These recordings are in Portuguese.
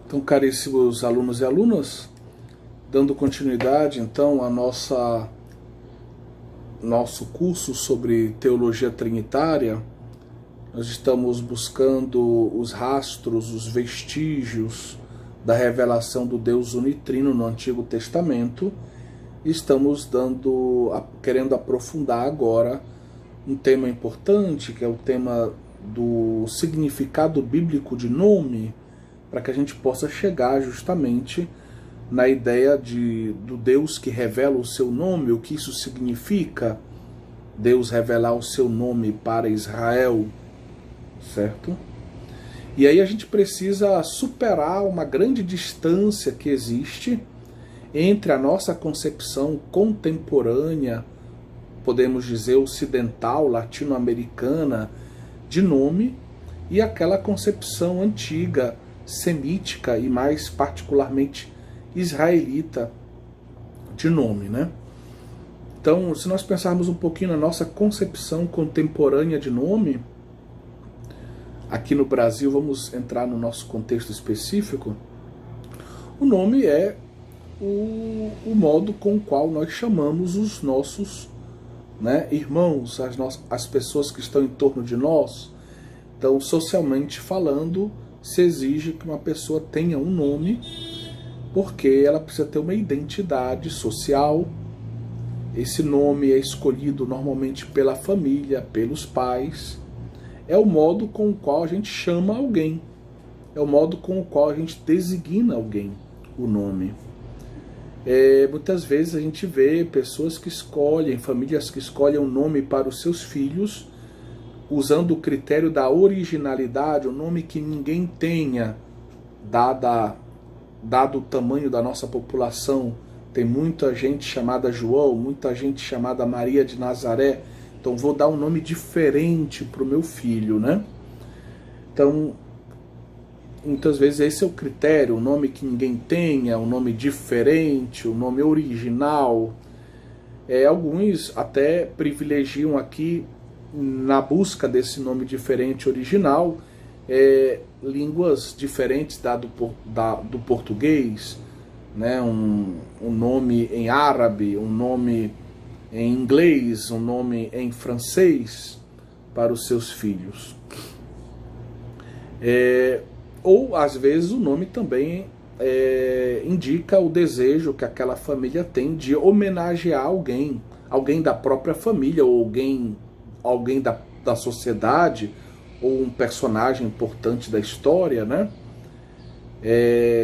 Então, caríssimos alunos e alunas, dando continuidade então a nosso curso sobre teologia trinitária, nós estamos buscando os rastros, os vestígios da revelação do Deus unitrino no Antigo Testamento e estamos querendo aprofundar agora um tema importante, que é o tema do significado bíblico de nome, para que a gente possa chegar justamente na ideia do Deus que revela o seu nome, o que isso significa, Deus revelar o seu nome para Israel, certo? E aí a gente precisa superar uma grande distância que existe entre a nossa concepção contemporânea, podemos dizer ocidental, latino-americana, de nome, e aquela concepção antiga, semítica e mais particularmente israelita de nome, né? Então, se nós pensarmos um pouquinho na nossa concepção contemporânea de nome, aqui no Brasil, vamos entrar no nosso contexto específico, o nome é o modo com o qual nós chamamos os nossos, né, irmãos, as pessoas que estão em torno de nós. Então, socialmente falando, se exige que uma pessoa tenha um nome, porque ela precisa ter uma identidade social. Esse nome é escolhido normalmente pela família, pelos pais. É o modo com o qual a gente chama alguém. É o modo com o qual a gente designa alguém, o nome. Muitas vezes a gente vê pessoas que escolhem, famílias que escolhem um nome para os seus filhos, usando o critério da originalidade, um nome que ninguém tenha, dado o tamanho da nossa população. Tem muita gente chamada João, muita gente chamada Maria de Nazaré, então vou dar um nome diferente para o meu filho, né? Então, muitas vezes esse é o critério, um nome que ninguém tenha, um nome diferente, um nome original. Alguns até privilegiam aqui, na busca desse nome diferente, original, línguas diferentes do português, né? Um nome em árabe, um nome em inglês, um nome em francês para os seus filhos. Ou, às vezes, o nome também indica o desejo que aquela família tem de homenagear alguém da própria família, ou alguém da sociedade, ou um personagem importante da história, né?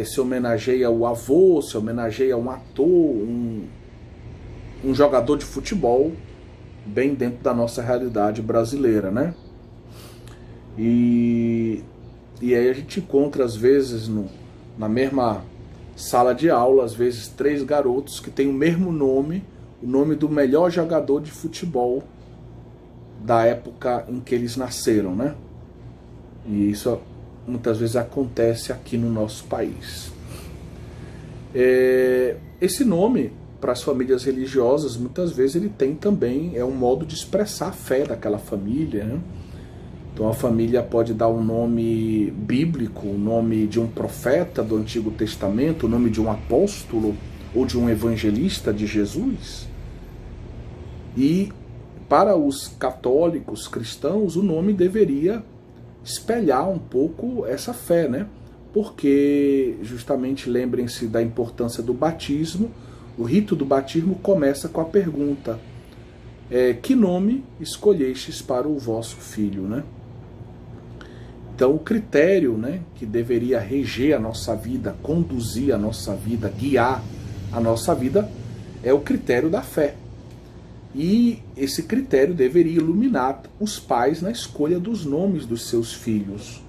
Se homenageia o avô, se homenageia um ator, um jogador de futebol, bem dentro da nossa realidade brasileira, né? E aí a gente encontra, às vezes, na mesma sala de aula, às vezes 3 garotos que têm o mesmo nome, o nome do melhor jogador de futebol da época em que eles nasceram, né? E isso muitas vezes acontece aqui no nosso país. Esse nome, para as famílias religiosas, muitas vezes ele tem também, um modo de expressar a fé daquela família, né? Então a família pode dar um nome bíblico, o nome de um profeta do Antigo Testamento, o nome de um apóstolo ou de um evangelista de Jesus. E para os católicos cristãos, o nome deveria espelhar um pouco essa fé, né? Porque, justamente, lembrem-se da importância do batismo. O rito do batismo começa com a pergunta: que nome escolhestes para o vosso filho, né? Então, o critério, né, que deveria reger a nossa vida, conduzir a nossa vida, guiar a nossa vida, é o critério da fé. E esse critério deveria iluminar os pais na escolha dos nomes dos seus filhos.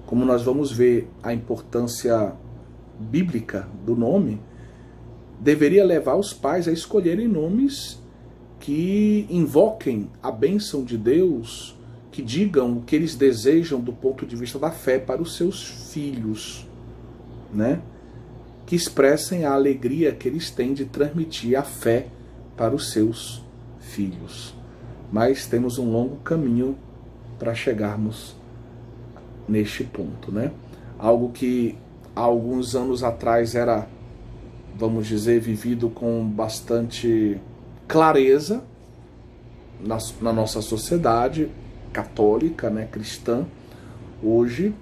Como nós vamos ver a importância bíblica do nome, deveria levar os pais a escolherem nomes que invoquem a bênção de Deus, que digam o que eles desejam do ponto de vista da fé para os seus filhos, né? Que expressem a alegria que eles têm de transmitir a fé para os seus filhos. Mas temos um longo caminho para chegarmos neste ponto, né? Algo que há alguns anos atrás era, vamos dizer, vivido com bastante clareza na nossa sociedade católica, né, cristã. Hoje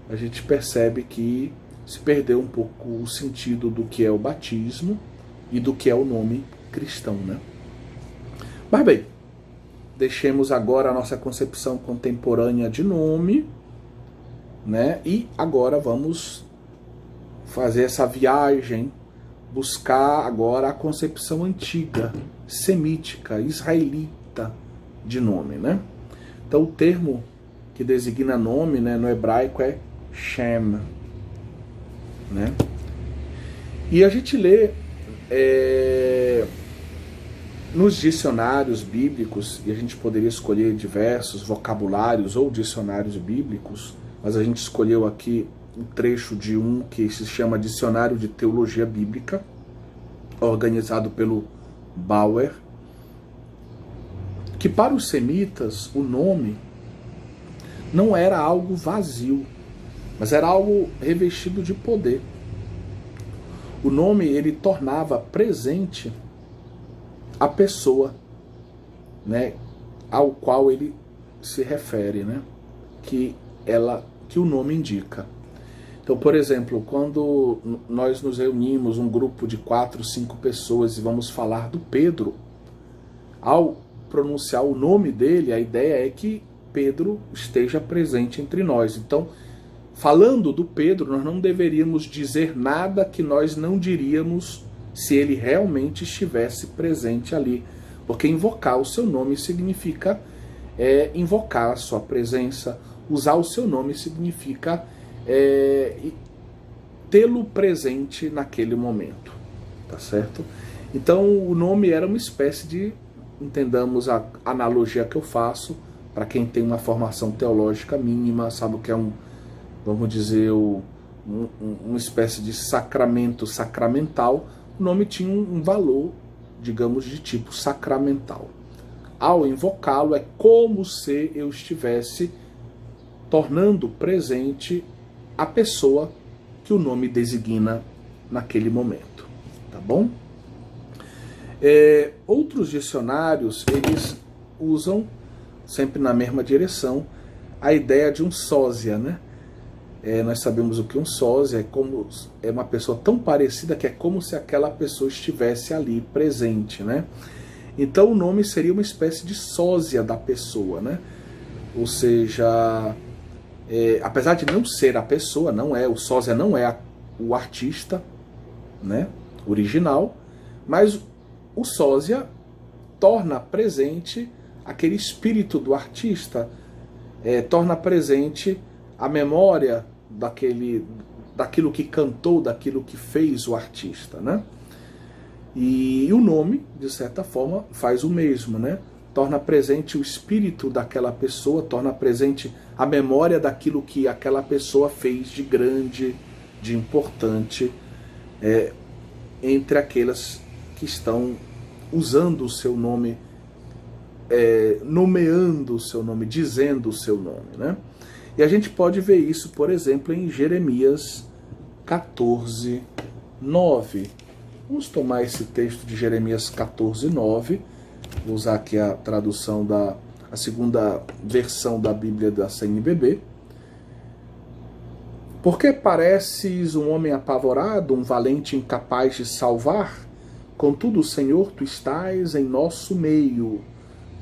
a gente percebe que se perdeu um pouco o sentido do que é o batismo e do que é o nome cristão, né? Mas bem, deixemos agora a nossa concepção contemporânea de nome, né? E agora vamos fazer essa viagem, buscar agora a concepção antiga, semítica, israelita de nome, né? Então o termo que designa nome, né, no hebraico é Shem, né? E a gente lê nos dicionários bíblicos, e a gente poderia escolher diversos vocabulários ou dicionários bíblicos, mas a gente escolheu aqui um trecho de um que se chama Dicionário de Teologia Bíblica, organizado pelo Bauer, que para os semitas o nome não era algo vazio, mas era algo revestido de poder. O nome, ele tornava presente a pessoa, né, ao qual ele se refere, né, que o nome indica. Então, por exemplo, quando nós nos reunimos, um grupo de 4, 5 pessoas, e vamos falar do Pedro, ao pronunciar o nome dele, a ideia é que Pedro esteja presente entre nós. Então, falando do Pedro, nós não deveríamos dizer nada que nós não diríamos se ele realmente estivesse presente ali. Porque invocar o seu nome significa invocar a sua presença. Usar o seu nome significa tê-lo presente naquele momento. Tá certo? Então, o nome era uma espécie de, entendamos a analogia que eu faço, para quem tem uma formação teológica mínima, sabe o que é vamos dizer, uma espécie de sacramento sacramental. O nome tinha um valor, digamos, de tipo sacramental. Ao invocá-lo, é como se eu estivesse tornando presente a pessoa que o nome designa naquele momento. Tá bom? Outros dicionários, eles usam, sempre na mesma direção, a ideia de um sósia, né? Nós sabemos o que um sósia é uma pessoa tão parecida que é como se aquela pessoa estivesse ali presente, né? Então o nome seria uma espécie de sósia da pessoa, né? Ou seja, apesar de não ser a pessoa, o sósia não é o artista, né, original, mas o sósia torna presente aquele espírito do artista, torna presente a memória daquilo que cantou, daquilo que fez o artista, né? E o nome, de certa forma, faz o mesmo, né? Torna presente o espírito daquela pessoa, torna presente a memória daquilo que aquela pessoa fez de grande, de importante, entre aquelas que estão usando o seu nome, nomeando o seu nome, dizendo o seu nome, né? E a gente pode ver isso, por exemplo, em Jeremias 14, 9. Vamos tomar esse texto de Jeremias 14, 9. Vou usar aqui a tradução a segunda versão da Bíblia da CNBB. Porque pareces um homem apavorado, um valente incapaz de salvar? Contudo, Senhor, tu estás em nosso meio.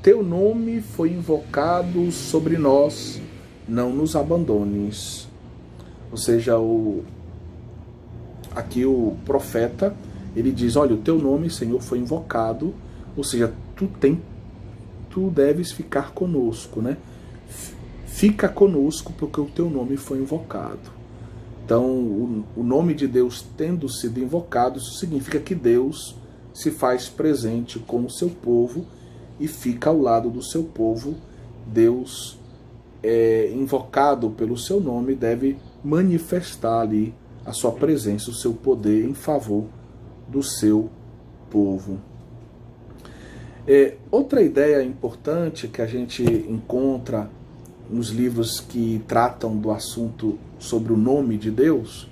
Teu nome foi invocado sobre nós. Não nos abandones. Ou seja, aqui o profeta, ele diz, olha, o teu nome, Senhor, foi invocado, ou seja, tu deves ficar conosco, né? Fica conosco porque o teu nome foi invocado. Então, o nome de Deus tendo sido invocado, isso significa que Deus se faz presente com o seu povo e fica ao lado do seu povo. Deus, invocado pelo seu nome, deve manifestar ali a sua presença, o seu poder em favor do seu povo. Outra ideia importante que a gente encontra nos livros que tratam do assunto sobre o nome de Deus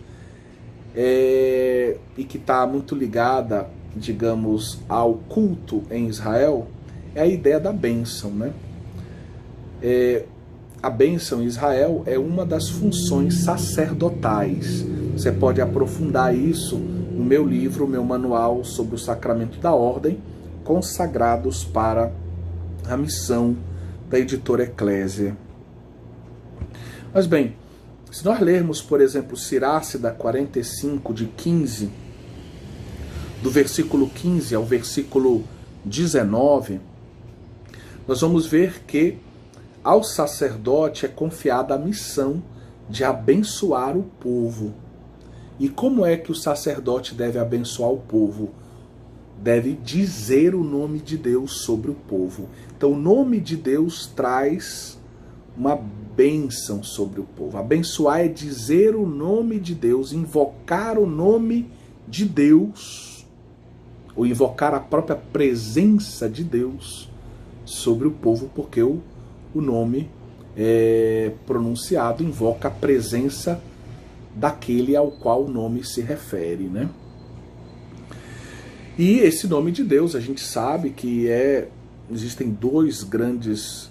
e que está muito ligada, digamos, ao culto em Israel, é a ideia da bênção, né? A bênção em Israel é uma das funções sacerdotais. Você pode aprofundar isso no meu livro, meu manual sobre o sacramento da ordem, consagrados para a missão da editora Eclésia. Mas bem, se nós lermos, por exemplo, Sirácida 45, de 15, do versículo 15 ao versículo 19, nós vamos ver que ao sacerdote é confiada a missão de abençoar o povo. E como é que o sacerdote deve abençoar o povo? Deve dizer o nome de Deus sobre o povo. Então, o nome de Deus traz uma bênção sobre o povo. Abençoar é dizer o nome de Deus, invocar o nome de Deus, ou invocar a própria presença de Deus sobre o povo, porque o nome pronunciado invoca a presença daquele ao qual o nome se refere, né? E esse nome de Deus, a gente sabe que existem duas grandes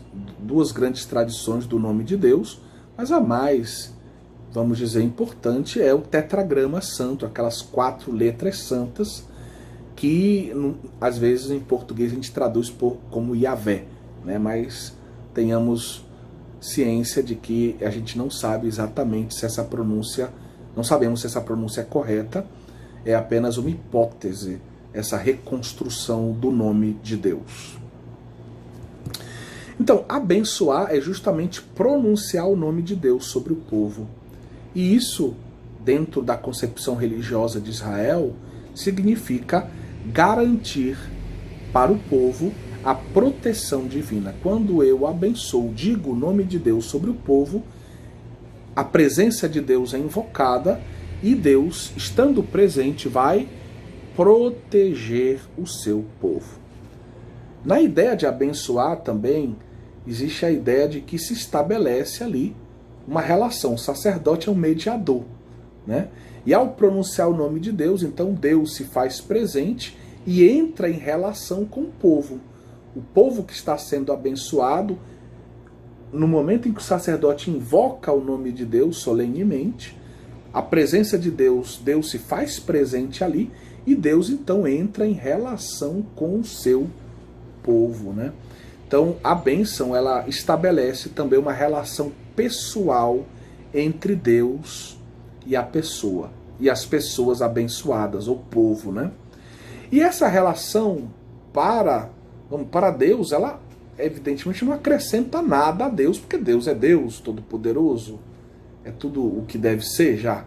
tradições do nome de Deus, mas a mais, vamos dizer, importante é o tetragrama santo, aquelas 4 letras santas que às vezes em português a gente traduz como Yahvé, né? Mas tenhamos ciência de que a gente não sabe exatamente se essa pronúncia, não sabemos se essa pronúncia é correta, é apenas uma hipótese, essa reconstrução do nome de Deus. Então, abençoar é justamente pronunciar o nome de Deus sobre o povo. E isso, dentro da concepção religiosa de Israel, significa garantir para o povo a proteção divina. Quando eu abençoo, digo o nome de Deus sobre o povo, a presença de Deus é invocada e Deus, estando presente, vai proteger o seu povo. Na ideia de abençoar também, existe a ideia de que se estabelece ali uma relação. O sacerdote é um mediador, né? E ao pronunciar o nome de Deus, então Deus se faz presente e entra em relação com o povo. O povo que está sendo abençoado, no momento em que o sacerdote invoca o nome de Deus solenemente, a presença de Deus, Deus se faz presente ali e Deus então entra em relação com o seu povo, né? Então a bênção, ela estabelece também uma relação pessoal entre Deus e a pessoa, e as pessoas abençoadas, o povo, né? E essa relação para Deus, ela evidentemente não acrescenta nada a Deus, porque Deus é Deus Todo-Poderoso, é tudo o que deve ser já.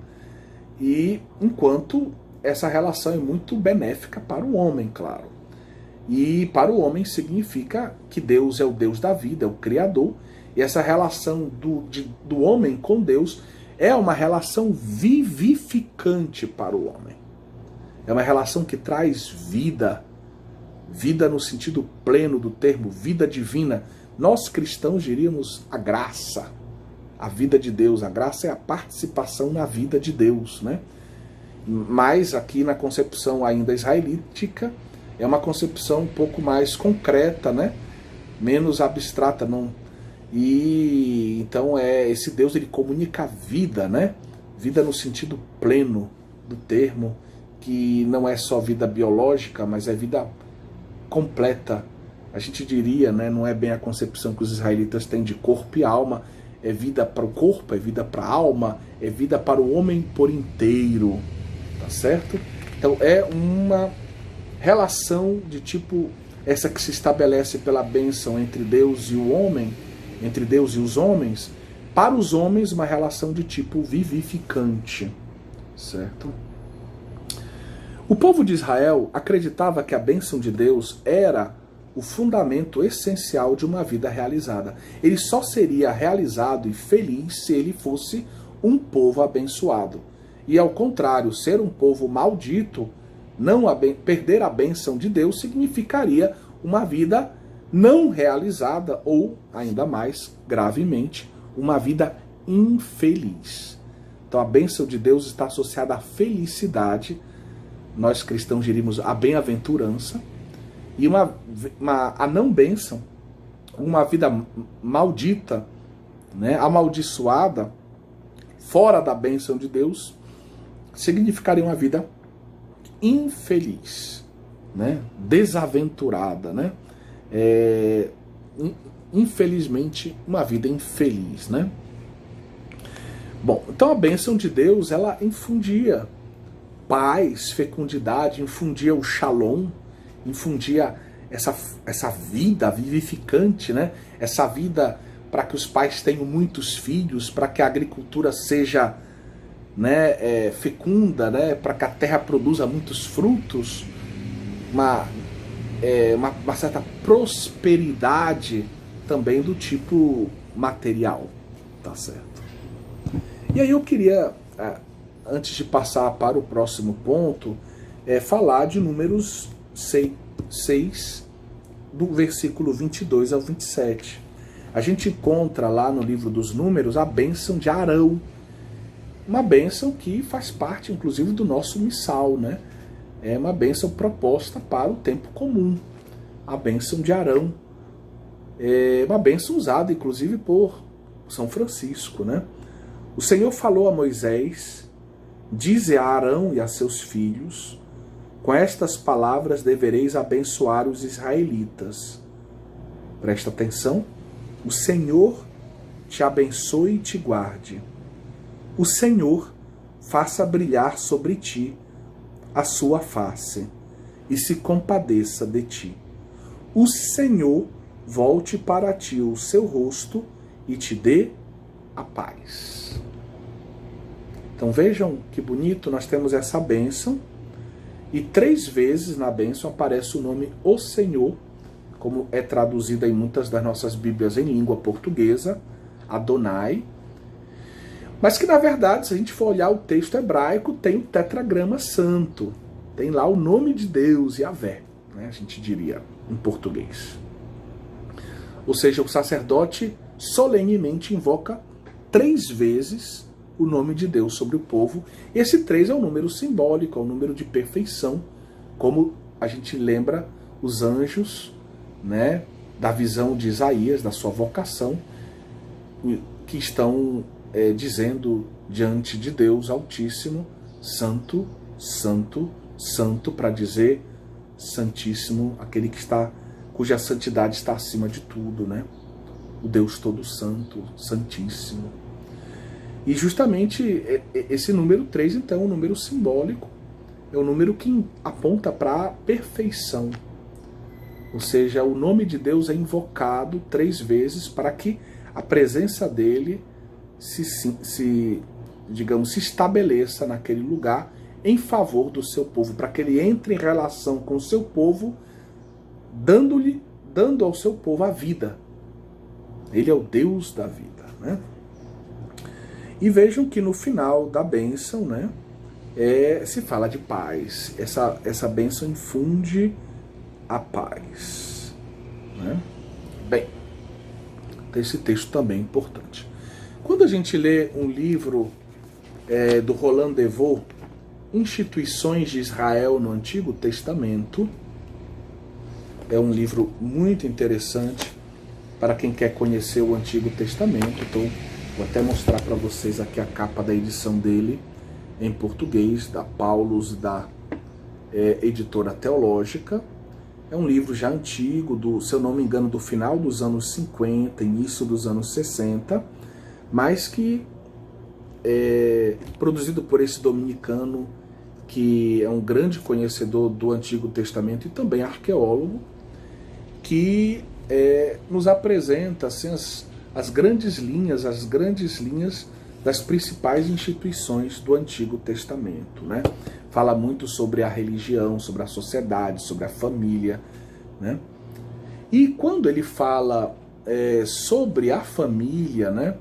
E enquanto essa relação é muito benéfica para o homem, claro. E para o homem significa que Deus é o Deus da vida, é o Criador, e essa relação do homem com Deus é uma relação vivificante para o homem. É uma relação que traz vida, vida no sentido pleno do termo, vida divina. Nós cristãos diríamos a graça, a vida de Deus. A graça é a participação na vida de Deus, né? Mas aqui na concepção ainda israelítica, é uma concepção um pouco mais concreta, né? Menos abstrata, não. E então esse Deus, ele comunica a vida, né? Vida no sentido pleno do termo, que não é só vida biológica, mas é vida completa. A gente diria, né? Não é bem a concepção que os israelitas têm de corpo e alma. É vida para o corpo, é vida para a alma, é vida para o homem por inteiro, tá certo? Então é uma relação de tipo essa que se estabelece pela bênção entre Deus e o homem, entre Deus e os homens. Para os homens, uma relação de tipo vivificante, certo? O povo de Israel acreditava que a bênção de Deus era o fundamento essencial de uma vida realizada. Ele só seria realizado e feliz se ele fosse um povo abençoado. E ao contrário, ser um povo maldito, perder a bênção de Deus, significaria uma vida não realizada ou, ainda mais gravemente, uma vida infeliz. Então a bênção de Deus está associada à felicidade, nós cristãos diríamos a bem-aventurança, e a não bênção, uma vida maldita, né, amaldiçoada, fora da bênção de Deus, significaria uma vida infeliz, né, desaventurada, né, infelizmente uma vida infeliz, né. Bom, então a bênção de Deus, ela infundia paz, fecundidade, infundia o shalom, infundia essa vida vivificante, né? Essa vida para que os pais tenham muitos filhos, para que a agricultura seja, né, fecunda, né? Para que a terra produza muitos frutos, uma certa prosperidade também do tipo material, tá certo? E aí eu queria, antes de passar para o próximo ponto, falar de Números 6, do versículo 22 ao 27. A gente encontra lá no livro dos Números a bênção de Arão, uma bênção que faz parte, inclusive, do nosso missal, né? É uma bênção proposta para o tempo comum, a bênção de Arão. É uma bênção usada, inclusive, por São Francisco, né? O Senhor falou a Moisés: dize a Arão e a seus filhos, com estas palavras devereis abençoar os israelitas. Presta atenção. O Senhor te abençoe e te guarde. O Senhor faça brilhar sobre ti a sua face e se compadeça de ti. O Senhor volte para ti o seu rosto e te dê a paz. Então vejam que bonito, nós temos essa bênção, e 3 vezes na bênção aparece o nome O Senhor, como é traduzida em muitas das nossas Bíblias em língua portuguesa, Adonai, mas que na verdade, se a gente for olhar o texto hebraico, tem o tetragrama santo, tem lá o nome de Deus, Yahvé, né, a gente diria em português. Ou seja, o sacerdote solenemente invoca 3 vezes o nome de Deus sobre o povo. Esse 3 é um número simbólico, é um número de perfeição, como a gente lembra os anjos, né, da visão de Isaías, da sua vocação, que estão dizendo diante de Deus Altíssimo, Santo, Santo, Santo, para dizer Santíssimo, aquele que está, cuja santidade está acima de tudo, né? O Deus todo santo, santíssimo. E justamente esse número 3, então, é um número simbólico, é um número que aponta para a perfeição. Ou seja, o nome de Deus é invocado 3 vezes para que a presença dele se estabeleça naquele lugar em favor do seu povo, para que ele entre em relação com o seu povo, dando ao seu povo a vida. Ele é o Deus da vida, né? E vejam que no final da bênção, né, se fala de paz. Essa bênção infunde a paz, né? Bem, esse texto também é importante. Quando a gente lê um livro do Roland Devaux, Instituições de Israel no Antigo Testamento, é um livro muito interessante para quem quer conhecer o Antigo Testamento. Então, vou até mostrar para vocês aqui a capa da edição dele, em português, da Paulus, da editora teológica. É um livro já antigo, se eu não me engano, do final dos anos 50, início dos anos 60, mas que é produzido por esse dominicano, que é um grande conhecedor do Antigo Testamento e também arqueólogo, que nos apresenta assim, as grandes linhas das principais instituições do Antigo Testamento, né? Fala muito sobre a religião, sobre a sociedade, sobre a família, né? E quando ele fala sobre a família, né,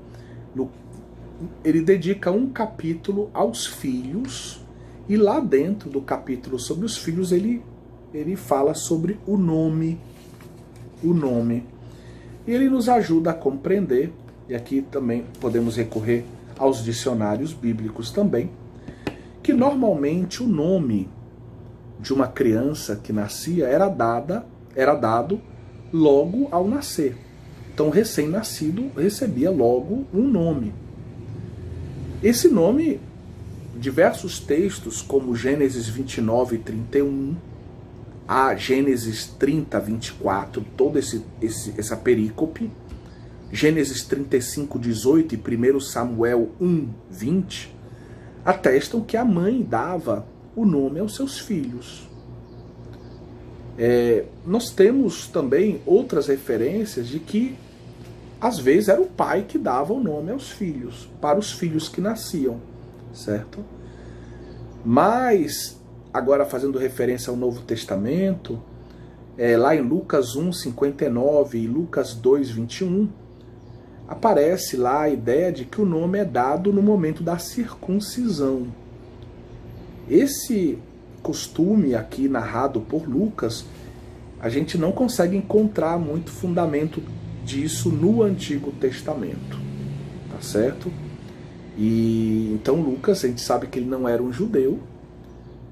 ele dedica um capítulo aos filhos, e lá dentro do capítulo sobre os filhos ele fala sobre o nome. E ele nos ajuda a compreender, e aqui também podemos recorrer aos dicionários bíblicos também, que normalmente o nome de uma criança que nascia era dado logo ao nascer. Então, o recém-nascido recebia logo um nome. Esse nome, diversos textos, como Gênesis 29 e 31, a Gênesis 30, 24, toda essa perícope, Gênesis 35, 18 e 1 Samuel 1, 20, atestam que a mãe dava o nome aos seus filhos. Nós temos também outras referências de que, às vezes, era o pai que dava o nome aos filhos, para os filhos que nasciam, certo? Mas, agora fazendo referência ao Novo Testamento, lá em Lucas 1, 59 e Lucas 2, 21, aparece lá a ideia de que o nome é dado no momento da circuncisão. Esse costume aqui narrado por Lucas, a gente não consegue encontrar muito fundamento disso no Antigo Testamento, tá certo? E então Lucas, a gente sabe que ele não era um judeu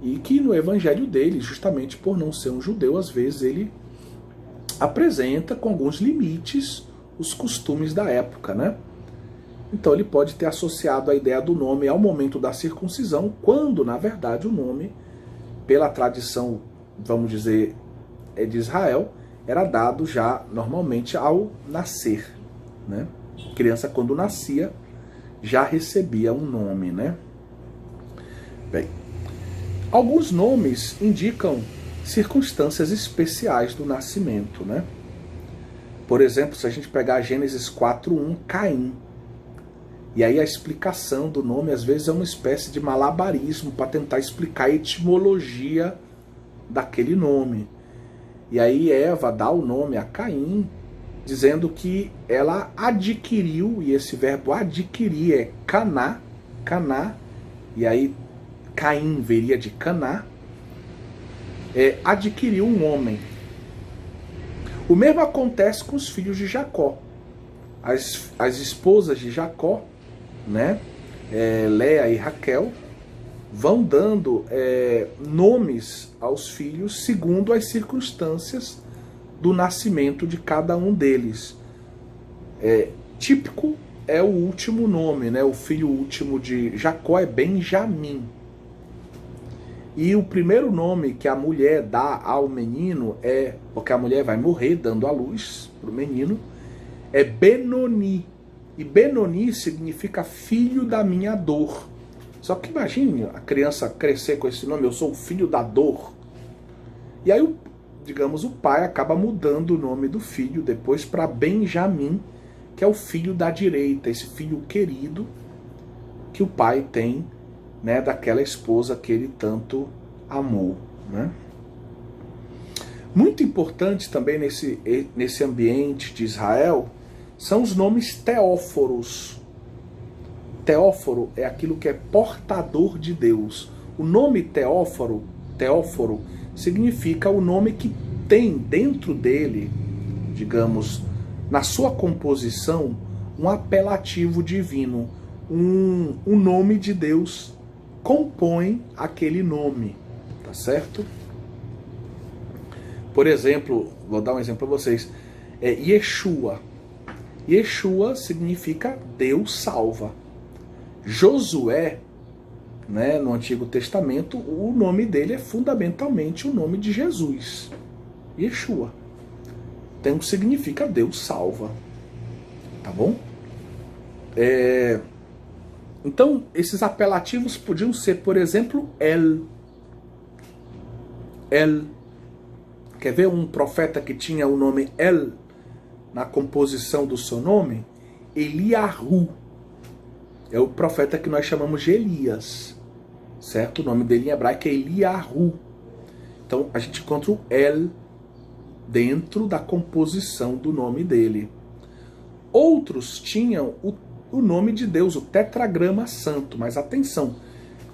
e que no evangelho dele, justamente por não ser um judeu, às vezes ele apresenta com alguns limites os costumes da época, né? Então ele pode ter associado a ideia do nome ao momento da circuncisão, quando, na verdade, o nome, pela tradição, vamos dizer, de Israel, era dado já normalmente ao nascer, né? A criança, quando nascia, já recebia um nome, né? Bem, alguns nomes indicam circunstâncias especiais do nascimento, né? Por exemplo, se a gente pegar Gênesis 4:1, Caim. E aí a explicação do nome, às vezes, é uma espécie de malabarismo para tentar explicar a etimologia daquele nome. E aí Eva dá o nome a Caim, dizendo que ela adquiriu, e esse verbo adquirir é caná, e aí Caim viria de Caná, adquiriu um homem. O mesmo acontece com os filhos de Jacó. As esposas de Jacó, né, Léa e Raquel, vão dando nomes aos filhos segundo as circunstâncias do nascimento de cada um deles. Típico é o último nome, né? O filho último de Jacó é Benjamim. E o primeiro nome que a mulher dá ao menino porque a mulher vai morrer dando à luz para o menino, é Benoni. E Benoni significa filho da minha dor. Só que imagine a criança crescer com esse nome, eu sou o filho da dor. E aí, digamos, o pai acaba mudando o nome do filho depois para Benjamim, que é o filho da direita, esse filho querido que o pai tem, né, daquela esposa que ele tanto amou, né? Muito importante também nesse ambiente de Israel são os nomes teóforos. Teóforo é aquilo que é portador de Deus. O nome teóforo significa o nome que tem dentro dele, digamos, na sua composição, um apelativo divino. Um nome de Deus compõe aquele nome, tá certo? Por exemplo, vou dar um exemplo para vocês, Yeshua. Yeshua significa Deus salva. Josué, né, no Antigo Testamento, o nome dele é fundamentalmente o nome de Jesus, Yeshua. Então significa Deus salva, tá bom? Então, esses apelativos podiam ser, por exemplo, El. Quer ver um profeta que tinha o nome El na composição do seu nome? Eliahu. É o profeta que nós chamamos de Elias, certo? O nome dele em hebraico é Eliahu. Então, a gente encontra o El dentro da composição do nome dele. Outros tinham o nome de Deus, o tetragrama santo. Mas atenção,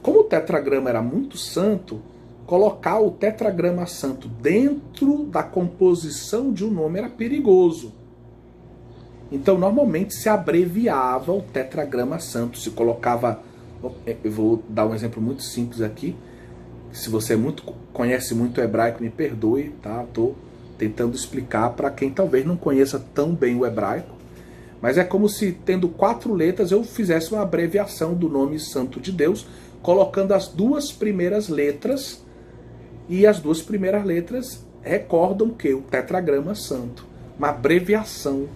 como o tetragrama era muito santo, colocar o tetragrama santo dentro da composição de um nome era perigoso. Então, normalmente se abreviava o tetragrama santo, se colocava... Eu vou dar um exemplo muito simples aqui. Se você conhece muito hebraico, me perdoe, tá? Estou tentando explicar para quem talvez não conheça tão bem o hebraico. Mas é como se, tendo 4 letras, eu fizesse uma abreviação do nome santo de Deus, colocando as 2 primeiras letras, e as 2 primeiras letras recordam que o tetragrama santo, uma abreviação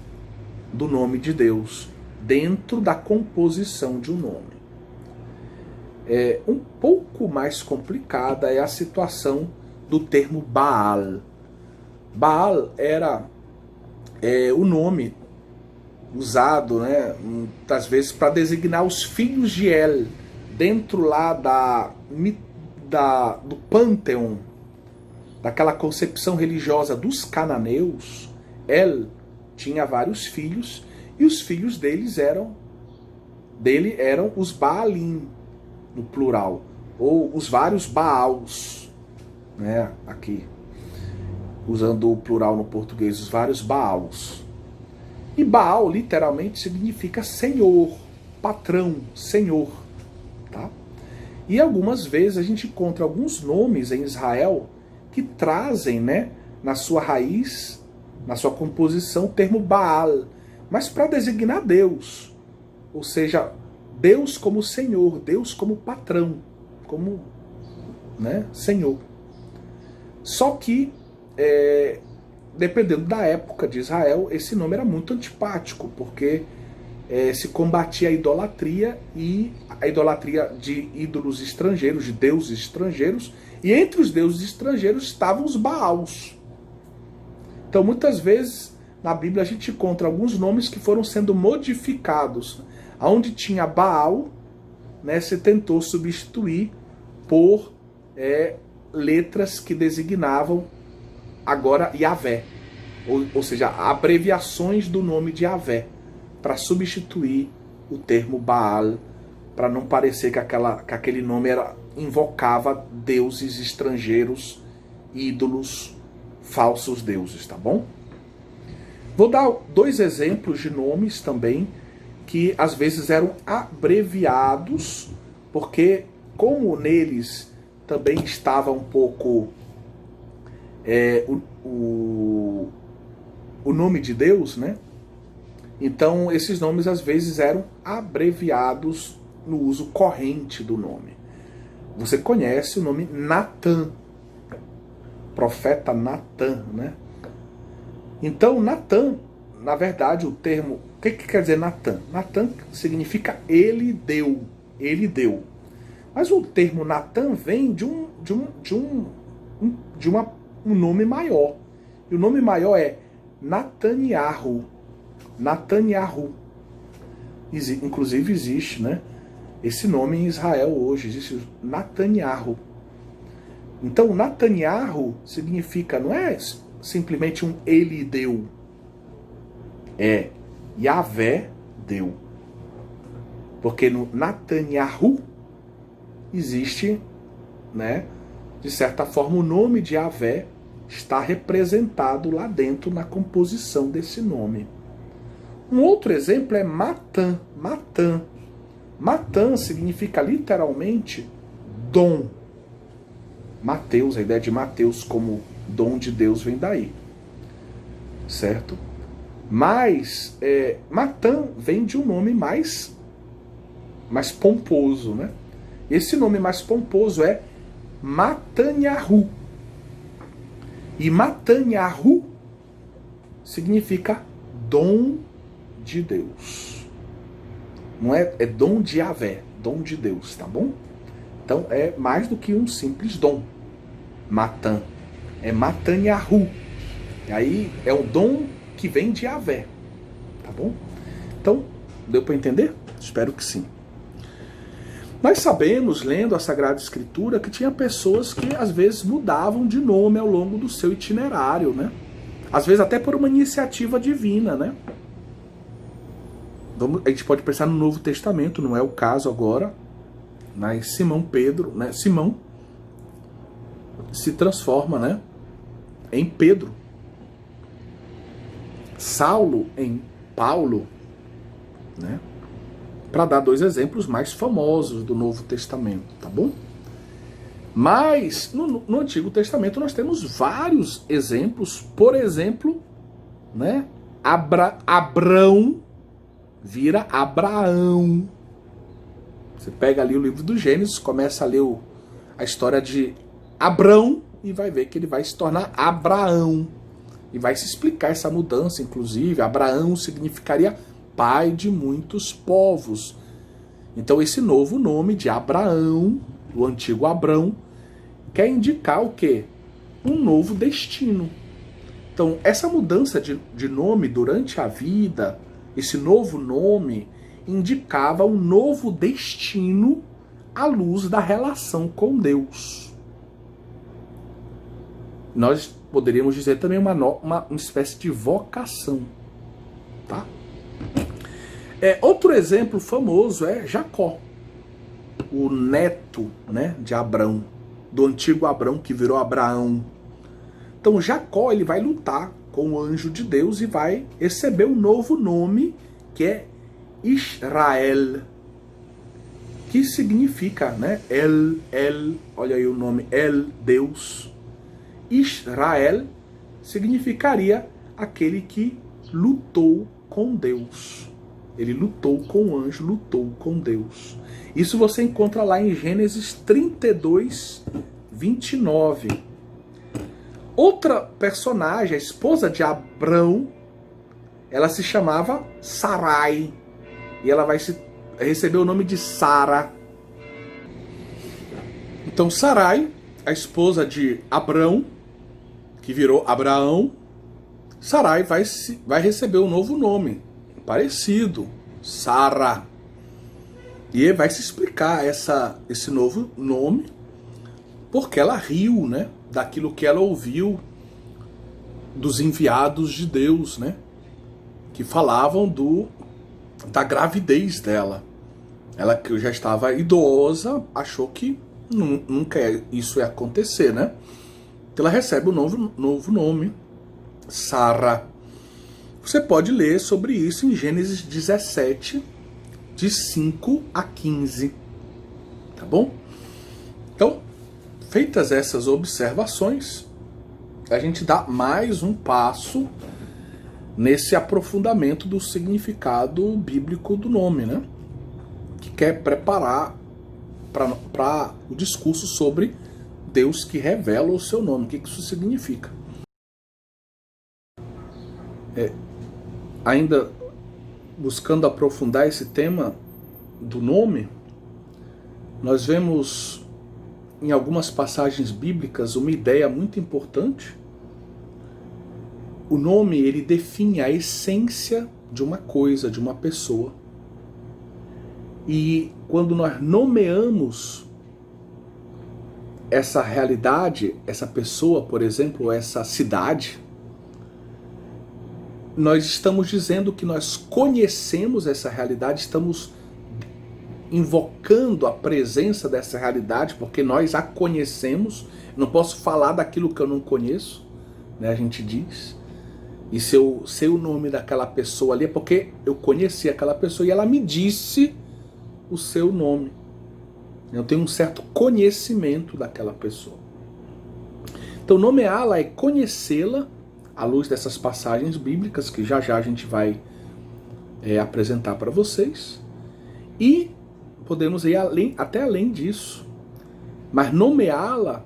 do nome de Deus, dentro da composição de um nome. Um pouco mais complicada é a situação do termo Baal. Baal era o nome usado, né, muitas vezes para designar os filhos de El, dentro lá do panteão, daquela concepção religiosa dos cananeus. El tinha vários filhos, e os filhos dele eram os Baalim, no plural, ou os vários Baals, né, aqui, usando o plural no português, os vários Baals. E Baal, literalmente, significa senhor, patrão, senhor. Tá? E algumas vezes a gente encontra alguns nomes em Israel que trazem, né, na sua raiz, na sua composição, o termo Baal, mas para designar Deus. Ou seja, Deus como senhor, Deus como patrão, como, né, senhor. Só que, dependendo da época de Israel, esse nome era muito antipático, porque se combatia a idolatria, e a idolatria de ídolos estrangeiros, de deuses estrangeiros, e entre os deuses estrangeiros estavam os Baals. Então, muitas vezes, na Bíblia a gente encontra alguns nomes que foram sendo modificados. Onde tinha Baal, né, se tentou substituir por letras que designavam agora Yahvé, ou seja, abreviações do nome de Yahvé, para substituir o termo Baal, para não parecer que aquele nome invocava deuses estrangeiros, ídolos, falsos deuses, tá bom? Vou dar 2 exemplos de nomes também, que às vezes eram abreviados, porque como neles também estava um pouco o nome de Deus, né? Então esses nomes às vezes eram abreviados no uso corrente do nome. Você conhece o nome Natan, profeta Natan, né? Então Natan, na verdade, o termo... O que quer dizer Natan? Natan significa ele deu, ele deu. Mas o termo Natan vem de um nome maior. E o nome maior é Natanyahu. Natanyahu. Inclusive existe, né, esse nome em Israel hoje, existe Natanyahu. Então Natanyahu significa, não é simplesmente um ele deu, é Yahvé deu. Porque no Natanyahu existe, né, de certa forma, o nome de Yahvé está representado lá dentro na composição desse nome. Um outro exemplo é Matan. Matan. Matan significa literalmente dom. Mateus, a ideia de Mateus como dom de Deus vem daí. Certo? Mas Matan vem de um nome mais pomposo, né? Esse nome mais pomposo é Matanyahu. E Matanyahu significa dom de Deus. Não é dom de Yahvé, dom de Deus, tá bom? Então é mais do que um simples dom. Matan. É Matanyahu. E aí é o dom que vem de Yahvé. Tá bom? Então, deu para entender? Espero que sim. Nós sabemos, lendo a Sagrada Escritura, que tinha pessoas que às vezes mudavam de nome ao longo do seu itinerário, né? Às vezes até por uma iniciativa divina, né? A gente pode pensar no Novo Testamento, não é o caso agora, mas Simão Pedro, né? Simão se transforma, né, em Pedro. Saulo em Paulo, né? Para dar dois exemplos mais famosos do Novo Testamento, tá bom? Mas no Antigo Testamento nós temos vários exemplos. Por exemplo, né? Abrão vira Abraão. Você pega ali o livro do Gênesis, começa a ler a história de Abrão e vai ver que ele vai se tornar Abraão. E vai se explicar essa mudança, inclusive. Abraão significaria pai de muitos povos. Então esse novo nome de Abraão, o antigo Abrão, quer indicar o quê? Um novo destino. Então essa mudança de nome durante a vida, esse novo nome, indicava um novo destino à luz da relação com Deus. Nós poderíamos dizer também uma espécie de vocação. Tá? Outro exemplo famoso é Jacó, o neto, né, de Abrão, do antigo Abrão que virou Abraão. Então Jacó ele vai lutar com o anjo de Deus e vai receber um novo nome que é Israel, que significa, né, olha aí o nome, Deus. Israel significaria aquele que lutou com Deus. Ele lutou com o anjo, lutou com Deus. Isso você encontra lá em Gênesis 32, 29. Outra personagem, a esposa de Abrão, ela se chamava Sarai. E ela vai receber o nome de Sara. Então Sarai, a esposa de Abrão, que virou Abraão, Sarai vai receber um novo nome, parecido, Sara. E vai se explicar esse novo nome, porque ela riu, né, daquilo que ela ouviu dos enviados de Deus, né, que falavam da gravidez dela. Ela que já estava idosa, achou que nunca isso ia acontecer, né? Então ela recebe um novo nome, Sara. Você pode ler sobre isso em Gênesis 17, de 5 a 15. Tá bom? Então, feitas essas observações, a gente dá mais um passo nesse aprofundamento do significado bíblico do nome, né? Que quer preparar para o discurso sobre Deus que revela o seu nome. O que isso significa? Ainda buscando aprofundar esse tema do nome, nós vemos em algumas passagens bíblicas uma ideia muito importante. O nome, ele define a essência de uma coisa, de uma pessoa. E quando nós nomeamos essa realidade, essa pessoa, por exemplo, essa cidade, nós estamos dizendo que nós conhecemos essa realidade, estamos invocando a presença dessa realidade, porque nós a conhecemos. Não posso falar daquilo que eu não conheço, né, a gente diz. E se eu sei o nome daquela pessoa ali, é porque eu conheci aquela pessoa e ela me disse o seu nome. Eu tenho um certo conhecimento daquela pessoa. Então nomeá-la é conhecê-la à luz dessas passagens bíblicas que já a gente vai apresentar para vocês. E podemos ir até além disso. Mas nomeá-la,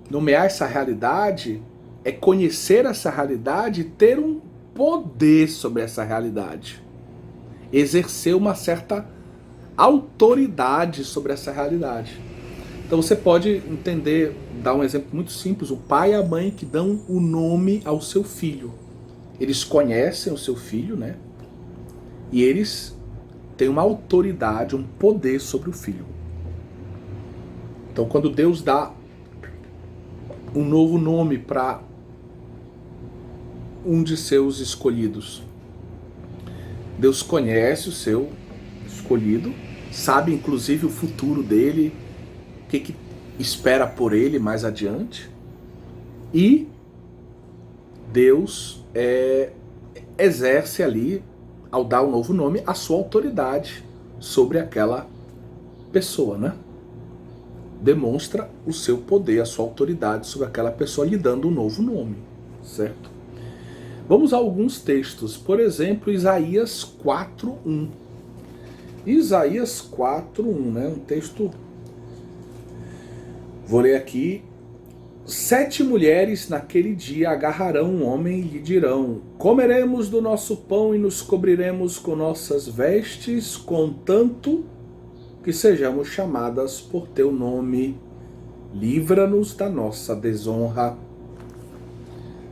nomear essa realidade, é conhecer essa realidade e ter um poder sobre essa realidade. Exercer uma certa autoridade sobre essa realidade. Então você pode entender, dar um exemplo muito simples, o pai e a mãe que dão o nome ao seu filho. Eles conhecem o seu filho, né? E eles têm uma autoridade, um poder sobre o filho. Então quando Deus dá um novo nome para um de seus escolhidos, Deus conhece o seu escolhido, sabe inclusive o futuro dele, o que espera por ele mais adiante, e Deus exerce ali ao dar o novo nome, a sua autoridade sobre aquela pessoa, né? Demonstra o seu poder, a sua autoridade sobre aquela pessoa, lhe dando um novo nome, certo? Vamos a alguns textos, por exemplo, Isaías 4:1. Isaías 4:1, né? Um texto, vou ler aqui. 7 mulheres naquele dia agarrarão um homem e lhe dirão: comeremos do nosso pão e nos cobriremos com nossas vestes, contanto que sejamos chamadas por teu nome. Livra-nos da nossa desonra.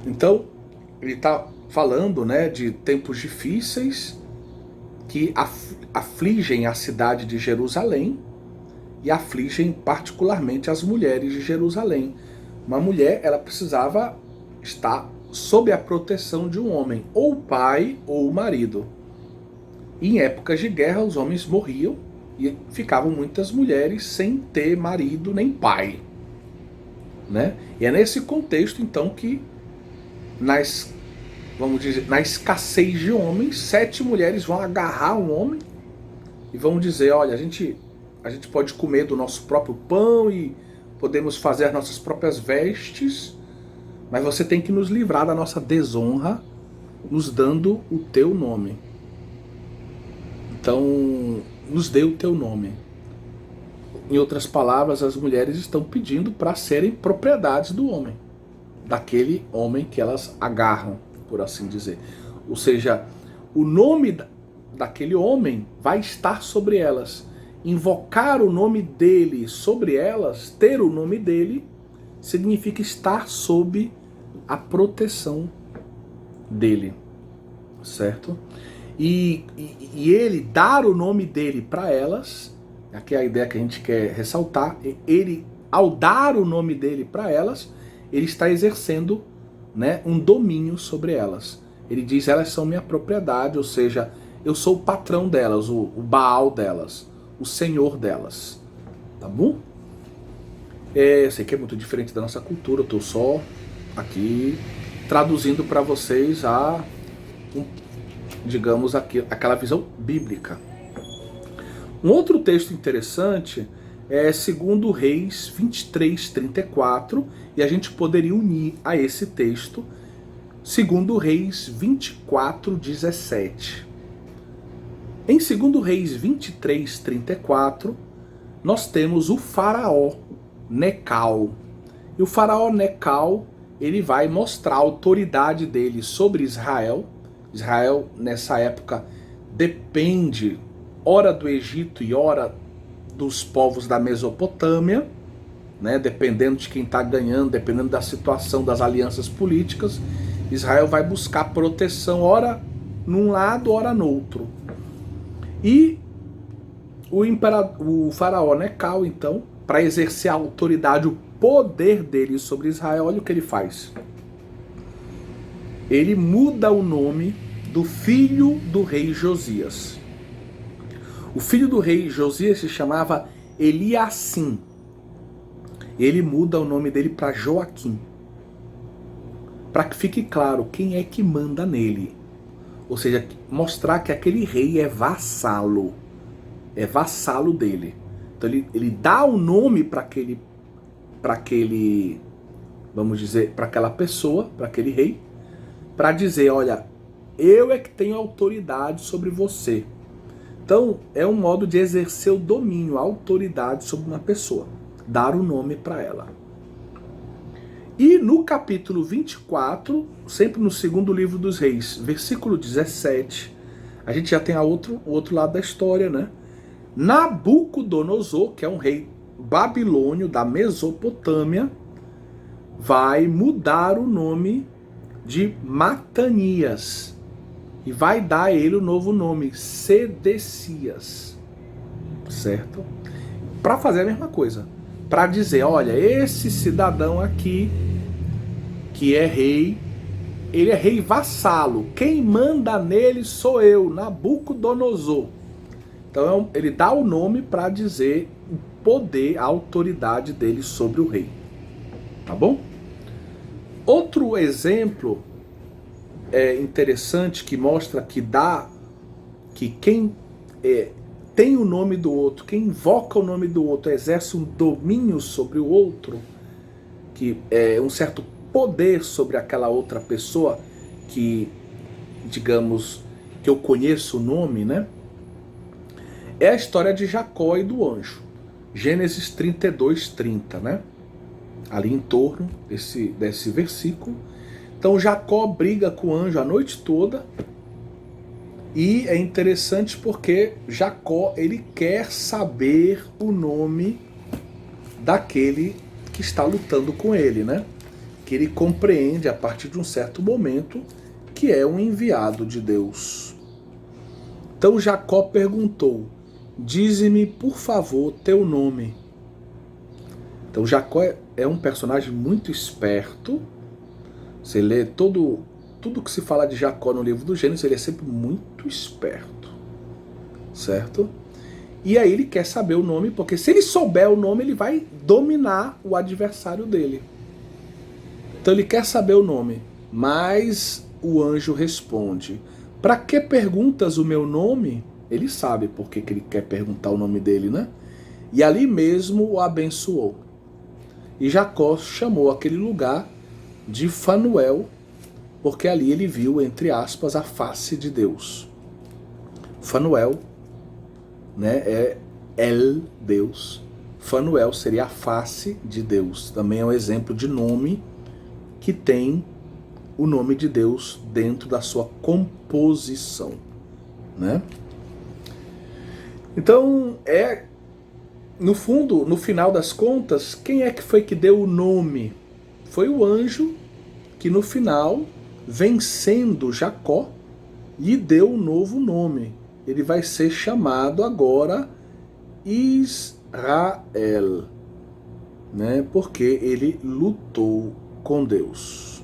Então, ele está falando, né, de tempos difíceis que afligem a cidade de Jerusalém e afligem particularmente as mulheres de Jerusalém. Uma mulher, ela precisava estar sob a proteção de um homem, ou o pai ou o marido. E em épocas de guerra, os homens morriam e ficavam muitas mulheres sem ter marido nem pai, né? E é nesse contexto, então, que vamos dizer, na escassez de homens, 7 mulheres vão agarrar um homem e vão dizer: olha, a gente pode comer do nosso próprio pão e podemos fazer as nossas próprias vestes, mas você tem que nos livrar da nossa desonra, nos dando o teu nome. Então, nos dê o teu nome. Em outras palavras, as mulheres estão pedindo para serem propriedades do homem, daquele homem que elas agarram, por assim dizer. Ou seja, o nome daquele homem vai estar sobre elas. Invocar o nome dele sobre elas, ter o nome dele, significa estar sob a proteção dele, certo? E ele dar o nome dele para elas, aqui é a ideia que a gente quer ressaltar, ele, ao dar o nome dele para elas, ele está exercendo, né, um domínio sobre elas. Ele diz: elas são minha propriedade, ou seja, eu sou o patrão delas, o Baal delas, o senhor delas, tá bom? Eu sei que é muito diferente da nossa cultura, eu estou só aqui traduzindo para vocês digamos, aquela visão bíblica. Um outro texto interessante é 2 Reis 23:34, e a gente poderia unir a esse texto 2 Reis 24:17. Em 2 Reis 23:34, nós temos o faraó Necal. E o faraó Necal, ele vai mostrar a autoridade dele sobre Israel. Israel, nessa época, depende, ora do Egito e ora dos povos da Mesopotâmia, né? Dependendo de quem está ganhando, dependendo da situação das alianças políticas, Israel vai buscar proteção, ora num lado, ora no outro. E o faraó Necal, então, para exercer a autoridade, o poder dele sobre Israel, olha o que ele faz. Ele muda o nome do filho do rei Josias. O filho do rei Josias se chamava Eliacim. Ele muda o nome dele para Joaquim, para que fique claro quem é que manda nele. Ou seja, mostrar que aquele rei é vassalo dele. Então ele dá o nome para aquele, vamos dizer, para aquela pessoa, para aquele rei, para dizer: olha, eu é que tenho autoridade sobre você. Então é um modo de exercer o domínio, a autoridade sobre uma pessoa, dar o nome para ela. E no capítulo 24, sempre no segundo livro dos reis, versículo 17, a gente já tem o outro lado da história, né? Nabucodonosor, que é um rei babilônio da Mesopotâmia, vai mudar o nome de Matanias e vai dar a ele o novo nome, Sedecias, certo? Para fazer a mesma coisa, para dizer: olha, esse cidadão aqui, que é rei, ele é rei vassalo, quem manda nele sou eu, Nabucodonosor. Então ele dá o nome para dizer o poder, a autoridade dele sobre o rei, tá bom? Outro exemplo interessante que mostra que dá que quem tem o nome do outro, quem invoca o nome do outro, exerce um domínio sobre o outro, que é um certo poder sobre aquela outra pessoa que, digamos, que eu conheço o nome, né? É a história de Jacó e do anjo. Gênesis 32:30, né? Ali em torno desse versículo. Então Jacó briga com o anjo a noite toda. E é interessante porque Jacó, ele quer saber o nome daquele que está lutando com ele, né? Que ele compreende a partir de um certo momento que é um enviado de Deus. Então Jacó perguntou: dize-me, por favor, teu nome. Então Jacó é um personagem muito esperto. Você lê tudo que se fala de Jacó no livro do Gênesis, ele é sempre muito esperto, certo? E aí ele quer saber o nome, porque se ele souber o nome, ele vai dominar o adversário dele. Então ele quer saber o nome, mas o anjo responde: para que perguntas o meu nome? Ele sabe por que ele quer perguntar o nome dele, né? E ali mesmo o abençoou. E Jacó chamou aquele lugar de Fanuel, porque ali ele viu, entre aspas, a face de Deus. Fanuel, né, é El, Deus. Fanuel seria a face de Deus. Também é um exemplo de nome que tem o nome de Deus dentro da sua composição, né? Então, no fundo, no final das contas, quem é que foi que deu o nome? Foi o anjo que no final, vencendo Jacó, lhe deu um novo nome. Ele vai ser chamado agora Israel, né? Porque ele lutou com Deus.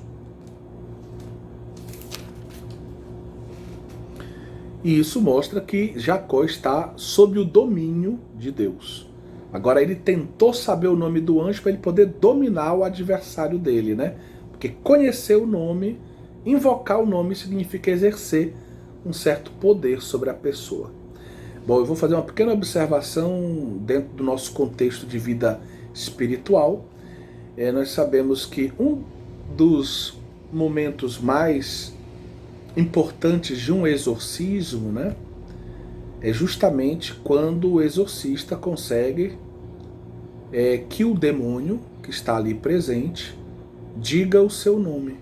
E isso mostra que Jacó está sob o domínio de Deus. Agora ele tentou saber o nome do anjo para ele poder dominar o adversário dele, né? Porque conhecer o nome, invocar o nome, significa exercer um certo poder sobre a pessoa. Bom, eu vou fazer uma pequena observação dentro do nosso contexto de vida espiritual. Nós sabemos que um dos momentos mais importantes de um exorcismo, né, é justamente quando o exorcista consegue que o demônio que está ali presente diga o seu nome.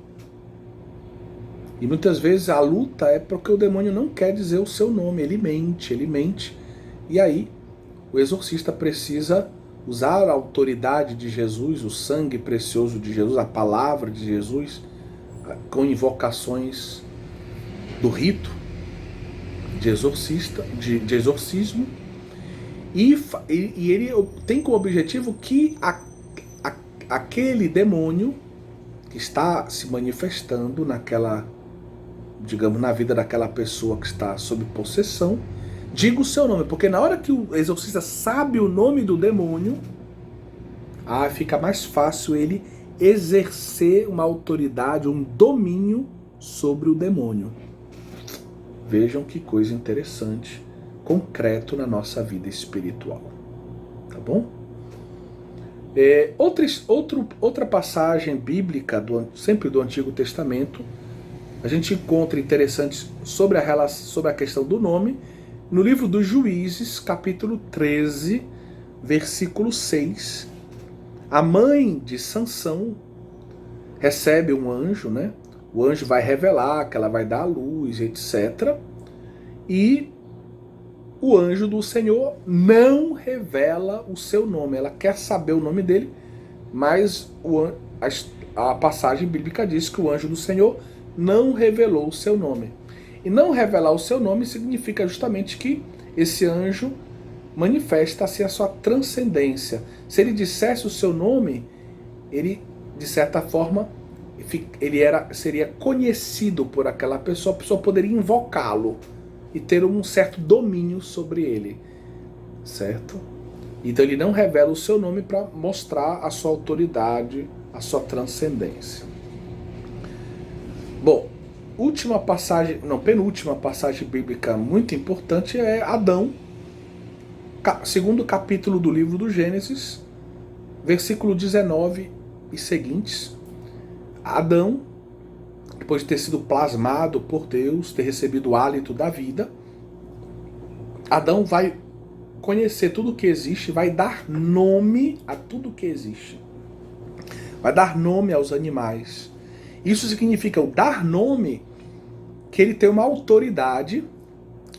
E muitas vezes a luta é porque o demônio não quer dizer o seu nome, ele mente. E aí o exorcista precisa usar a autoridade de Jesus, o sangue precioso de Jesus, a palavra de Jesus, com invocações do rito de exorcismo, e ele tem como objetivo que aquele demônio que está se manifestando naquela, digamos, na vida daquela pessoa que está sob possessão, diga o seu nome, porque na hora que o exorcista sabe o nome do demônio, fica mais fácil ele exercer uma autoridade, um domínio sobre o demônio. Vejam que coisa interessante, concreto na nossa vida espiritual. Tá bom? Outra passagem bíblica, sempre do Antigo Testamento, a gente encontra interessante sobre a questão do nome, no livro dos Juízes, capítulo 13, versículo 6. A mãe de Sansão recebe um anjo, né? O anjo vai revelar que ela vai dar à luz, etc. E o anjo do Senhor não revela o seu nome. Ela quer saber o nome dele, mas a passagem bíblica diz que o anjo do Senhor não revelou o seu nome. E não revelar o seu nome significa justamente que esse anjo manifesta assim a sua transcendência. Se ele dissesse o seu nome, ele, de certa forma, seria conhecido por aquela pessoa, a pessoa poderia invocá-lo e ter um certo domínio sobre ele, certo? Então ele não revela o seu nome para mostrar a sua autoridade, a sua transcendência. Bom, última passagem, não, penúltima passagem bíblica muito importante é Adão, segundo capítulo do livro do Gênesis, versículo 19 e seguintes. Adão, depois de ter sido plasmado por Deus, ter recebido o hálito da vida, Adão vai conhecer tudo que existe, vai dar nome a tudo que existe. Vai dar nome aos animais. Isso significa o dar nome, que ele tem uma autoridade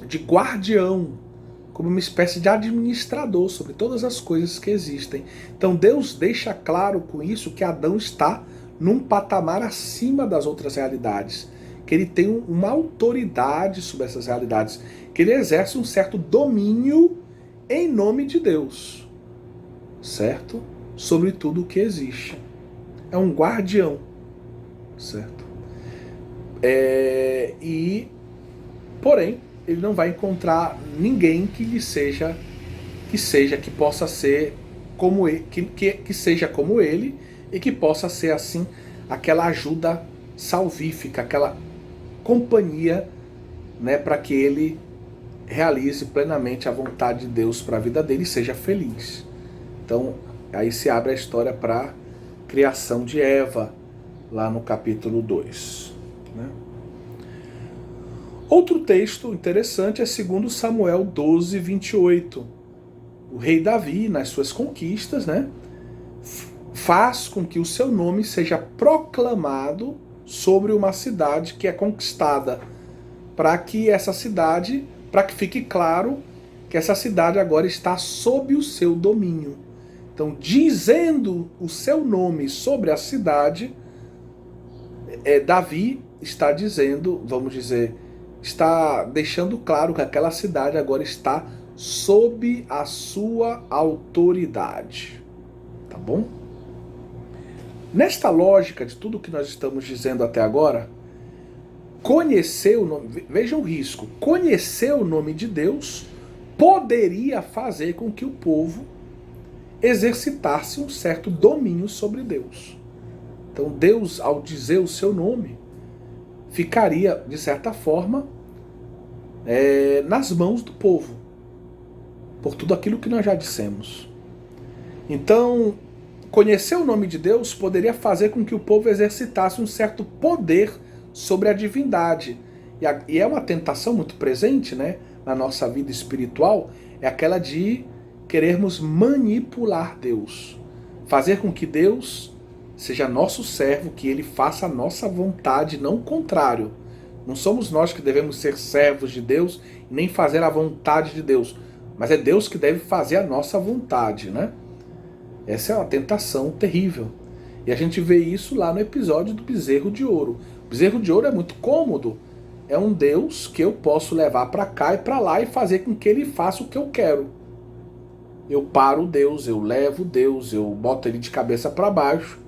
de guardião, como uma espécie de administrador sobre todas as coisas que existem. Então Deus deixa claro com isso que Adão está num patamar acima das outras realidades, que ele tem uma autoridade sobre essas realidades, que ele exerce um certo domínio em nome de Deus, certo? Sobre tudo o que existe. É um guardião, certo? Porém, ele não vai encontrar ninguém que lhe seja, que possa ser como ele, que seja como ele, e que possa ser assim aquela ajuda salvífica, aquela companhia, né, para que ele realize plenamente a vontade de Deus para a vida dele e seja feliz. Então, aí se abre a história para a criação de Eva, lá no capítulo 2. Né? Outro texto interessante é 2 Samuel 12, 28. O rei Davi, nas suas conquistas, né, faz com que o seu nome seja proclamado sobre uma cidade que é conquistada, para que essa cidade, para que fique claro que essa cidade agora está sob o seu domínio. Então, dizendo o seu nome sobre a cidade, Davi está dizendo, vamos dizer, está deixando claro que aquela cidade agora está sob a sua autoridade. Tá bom? Nesta lógica de tudo que nós estamos dizendo até agora, conhecer o nome, vejam o risco, conhecer o nome de Deus poderia fazer com que o povo exercitasse um certo domínio sobre Deus. Então Deus, ao dizer o seu nome, ficaria, de certa forma, nas mãos do povo, por tudo aquilo que nós já dissemos. Então, conhecer o nome de Deus poderia fazer com que o povo exercitasse um certo poder sobre a divindade. E é uma tentação muito presente, né, na nossa vida espiritual, é aquela de querermos manipular Deus. Fazer com que Deus seja nosso servo, que ele faça a nossa vontade, não o contrário. Não somos nós que devemos ser servos de Deus, nem fazer a vontade de Deus, mas é Deus que deve fazer a nossa vontade, né? Essa é uma tentação terrível. E a gente vê isso lá no episódio do bezerro de ouro. O bezerro de ouro é muito cômodo. É um Deus que eu posso levar para cá e para lá e fazer com que ele faça o que eu quero. Eu paro Deus, eu levo Deus, eu boto ele de cabeça para baixo.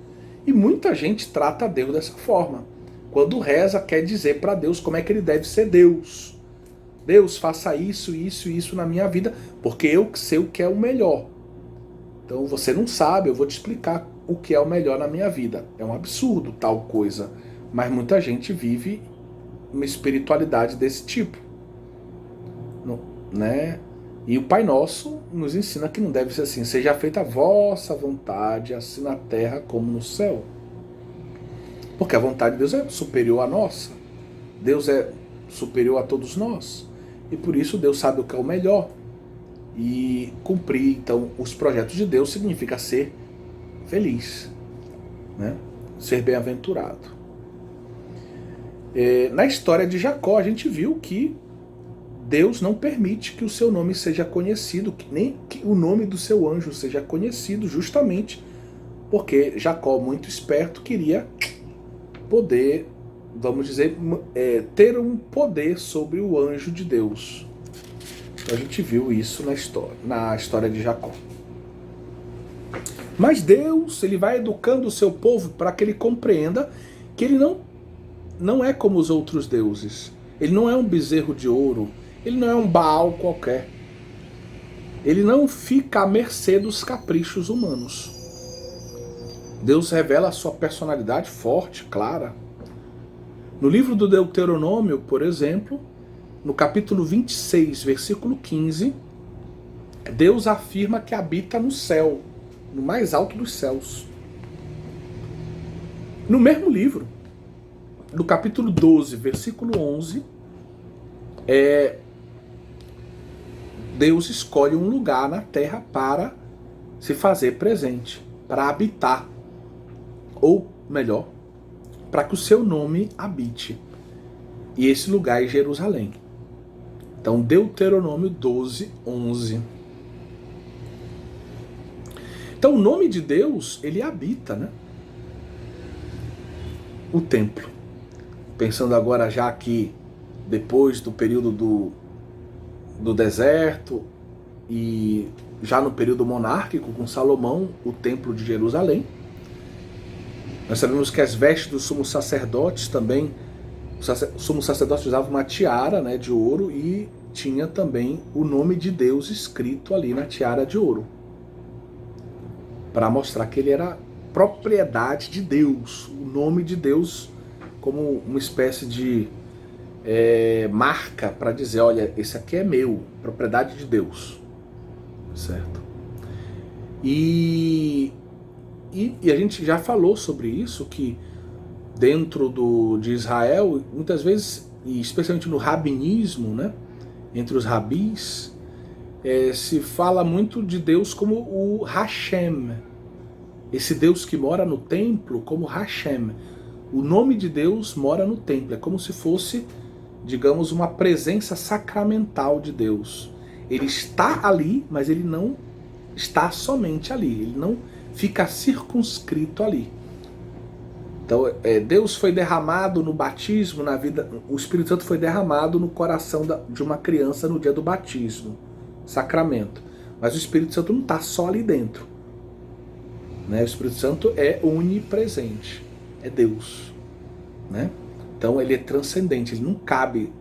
E muita gente trata Deus dessa forma. Quando reza, quer dizer para Deus como é que ele deve ser Deus. Deus, faça isso, isso e isso na minha vida, porque eu sei o que é o melhor. Então você não sabe, eu vou te explicar o que é o melhor na minha vida. É um absurdo tal coisa. Mas muita gente vive uma espiritualidade desse tipo. Né? E o Pai Nosso nos ensina que não deve ser assim. Seja feita a vossa vontade, assim na terra como no céu. Porque a vontade de Deus é superior à nossa. Deus é superior a todos nós. E por isso Deus sabe o que é o melhor. E cumprir, então, os projetos de Deus significa ser feliz, né? Ser bem-aventurado. Na história de Jacó, a gente viu que Deus não permite que o seu nome seja conhecido, nem que o nome do seu anjo seja conhecido, justamente porque Jacó, muito esperto, queria poder, vamos dizer, ter um poder sobre o anjo de Deus. A gente viu isso na história de Jacó. Mas Deus, ele vai educando o seu povo para que ele compreenda que ele não é como os outros deuses. Ele não é um bezerro de ouro. Ele não é um Baal qualquer. Ele não fica à mercê dos caprichos humanos. Deus revela a sua personalidade forte, clara. No livro do Deuteronômio, por exemplo, no capítulo 26, versículo 15, Deus afirma que habita no céu, no mais alto dos céus. No mesmo livro, no capítulo 12, versículo 11, Deus escolhe um lugar na terra para se fazer presente, para habitar, ou melhor, para que o seu nome habite. E esse lugar é Jerusalém. Então, Deuteronômio 12, 11. Então, o nome de Deus, ele habita, né? O templo. Pensando agora já aqui, depois do período do deserto e já no período monárquico com Salomão, o templo de Jerusalém. Nós sabemos que as vestes dos sumos sacerdotes também, o sumo sacerdote usava uma tiara, né, de ouro, e tinha também o nome de Deus escrito ali na tiara de ouro, para mostrar que ele era propriedade de Deus, o nome de Deus como uma espécie de marca para dizer, olha, esse aqui é meu, propriedade de Deus, certo? E a gente já falou sobre isso, que dentro de Israel, muitas vezes, e especialmente no rabinismo, né, entre os rabis, se fala muito de Deus como o Hashem, esse Deus que mora no templo como Hashem. O nome de Deus mora no templo, é como se fosse, digamos, uma presença sacramental de Deus. Ele está ali, mas ele não está somente ali, ele não fica circunscrito ali. Então, Deus foi derramado no batismo, na vida, o Espírito Santo foi derramado no coração de uma criança no dia do batismo, sacramento. Mas o Espírito Santo não está só ali dentro, né? O Espírito Santo é onipresente, é Deus, né? Então ele é transcendente, ele não cabe,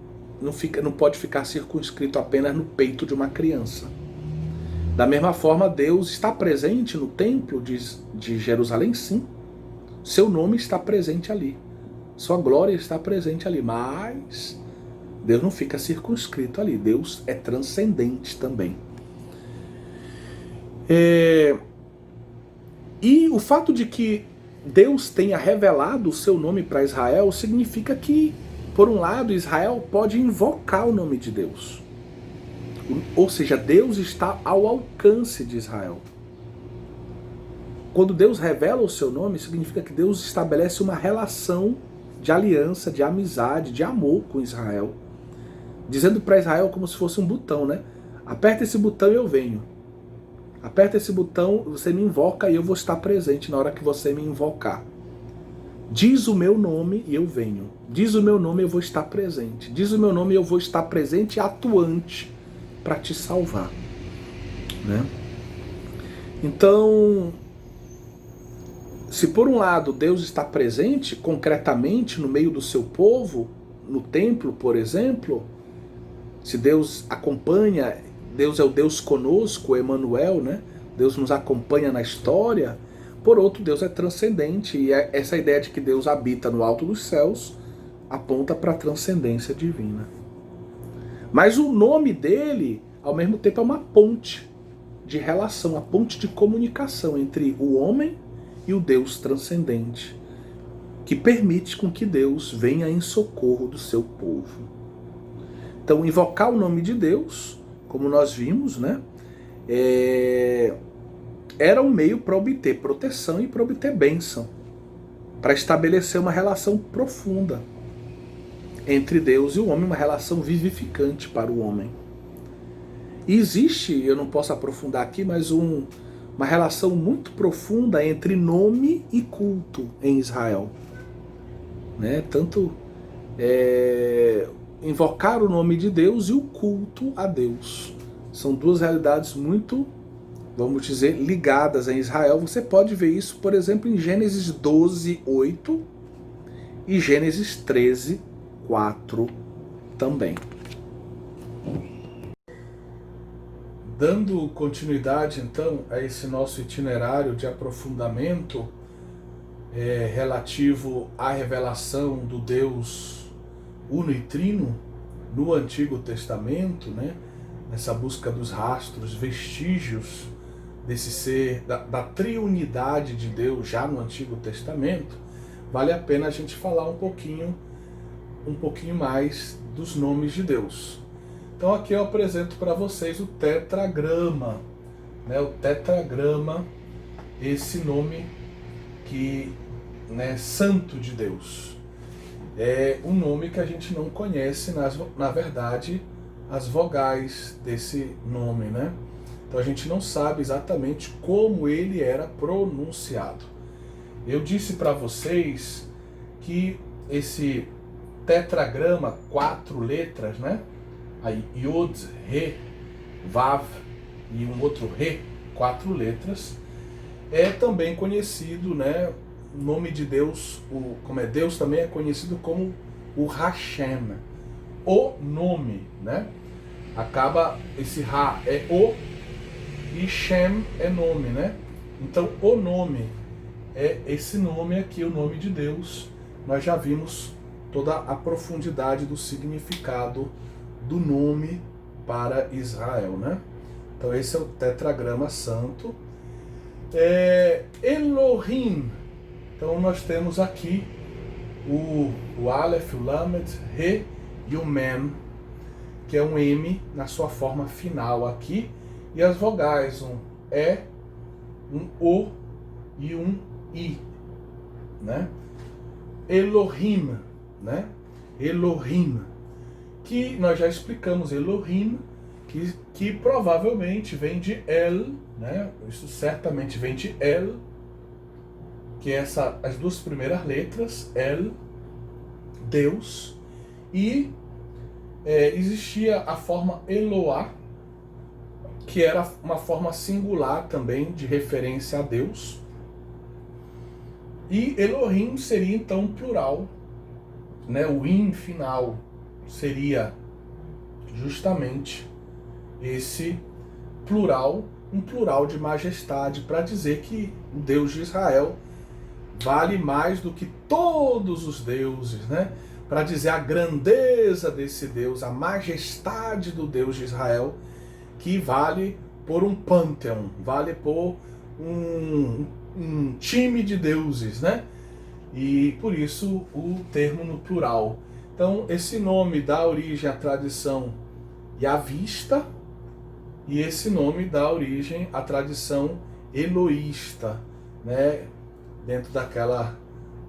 não pode ficar circunscrito apenas no peito de uma criança. Da mesma forma, Deus está presente no templo de Jerusalém, sim. Seu nome está presente ali. Sua glória está presente ali. Mas Deus não fica circunscrito ali. Deus é transcendente também. E o fato de que Deus tenha revelado o seu nome para Israel significa que, por um lado, Israel pode invocar o nome de Deus. Ou seja, Deus está ao alcance de Israel. Quando Deus revela o seu nome, significa que Deus estabelece uma relação de aliança, de amizade, de amor com Israel. Dizendo para Israel como se fosse um botão, né? Aperta esse botão e eu venho. Aperta esse botão, você me invoca e eu vou estar presente na hora que você me invocar. Diz o meu nome e eu venho. Diz o meu nome e eu vou estar presente. Diz o meu nome e eu vou estar presente e atuante para te salvar, né? Então, se por um lado Deus está presente concretamente no meio do seu povo, no templo, por exemplo, se Deus acompanha, Deus é o Deus conosco, Emanuel, né? Deus nos acompanha na história. Por outro, Deus é transcendente, e essa ideia de que Deus habita no alto dos céus aponta para a transcendência divina. Mas o nome dele, ao mesmo tempo, é uma ponte de relação, uma ponte de comunicação entre o homem e o Deus transcendente, que permite com que Deus venha em socorro do seu povo. Então, invocar o nome de Deus, como nós vimos, né, era um meio para obter proteção e para obter bênção, para estabelecer uma relação profunda entre Deus e o homem, uma relação vivificante para o homem. E existe, eu não posso aprofundar aqui, mas uma relação muito profunda entre nome e culto em Israel, né? Tanto invocar o nome de Deus e o culto a Deus. São duas realidades muito, vamos dizer, ligadas em Israel. Você pode ver isso, por exemplo, em Gênesis 12, 8 e Gênesis 13, 4 também. Dando continuidade, então, a esse nosso itinerário de aprofundamento relativo à revelação do Deus uno e trino no Antigo Testamento, né? Nessa busca dos rastros, vestígios desse ser, da triunidade de Deus já no Antigo Testamento, vale a pena a gente falar um pouquinho mais dos nomes de Deus. Então aqui eu apresento para vocês o tetragrama, né? O tetragrama, esse nome que, né, Santo de Deus. É um nome que a gente não conhece, na verdade, as vogais desse nome, né? Então a gente não sabe exatamente como ele era pronunciado. Eu disse para vocês que esse tetragrama, 4 letras, né? Aí Yod, Re, Vav e um outro Re, 4 letras, é também conhecido, né? O nome de Deus, como é Deus, também é conhecido como o Hashem, o nome, né? Acaba, esse Ra é o e Shem é nome, né? Então o nome é esse nome aqui, o nome de Deus. Nós já vimos toda a profundidade do significado do nome para Israel, né? Então esse é o tetragrama santo. Elohim. Então nós temos aqui o Aleph, o Lamed, Re e o Mem, que é um M na sua forma final aqui, e as vogais, um E, um O e um I, né? Elohim, né? Elohim, que nós já explicamos, Elohim, que provavelmente vem de El, né? Isso certamente vem de El, que é as 2 primeiras letras, El, Deus, e existia a forma Eloá, que era uma forma singular também de referência a Deus, e Elohim seria então plural, né? O in final seria justamente esse plural, um plural de majestade, para dizer que o Deus de Israel vale mais do que todos os deuses, né? Para dizer a grandeza desse Deus, a majestade do Deus de Israel, que vale por um panteão, vale por um time de deuses, né? E por isso o termo no plural. Então esse nome dá origem à tradição yavista, e esse nome dá origem à tradição eloísta, né? Dentro daquela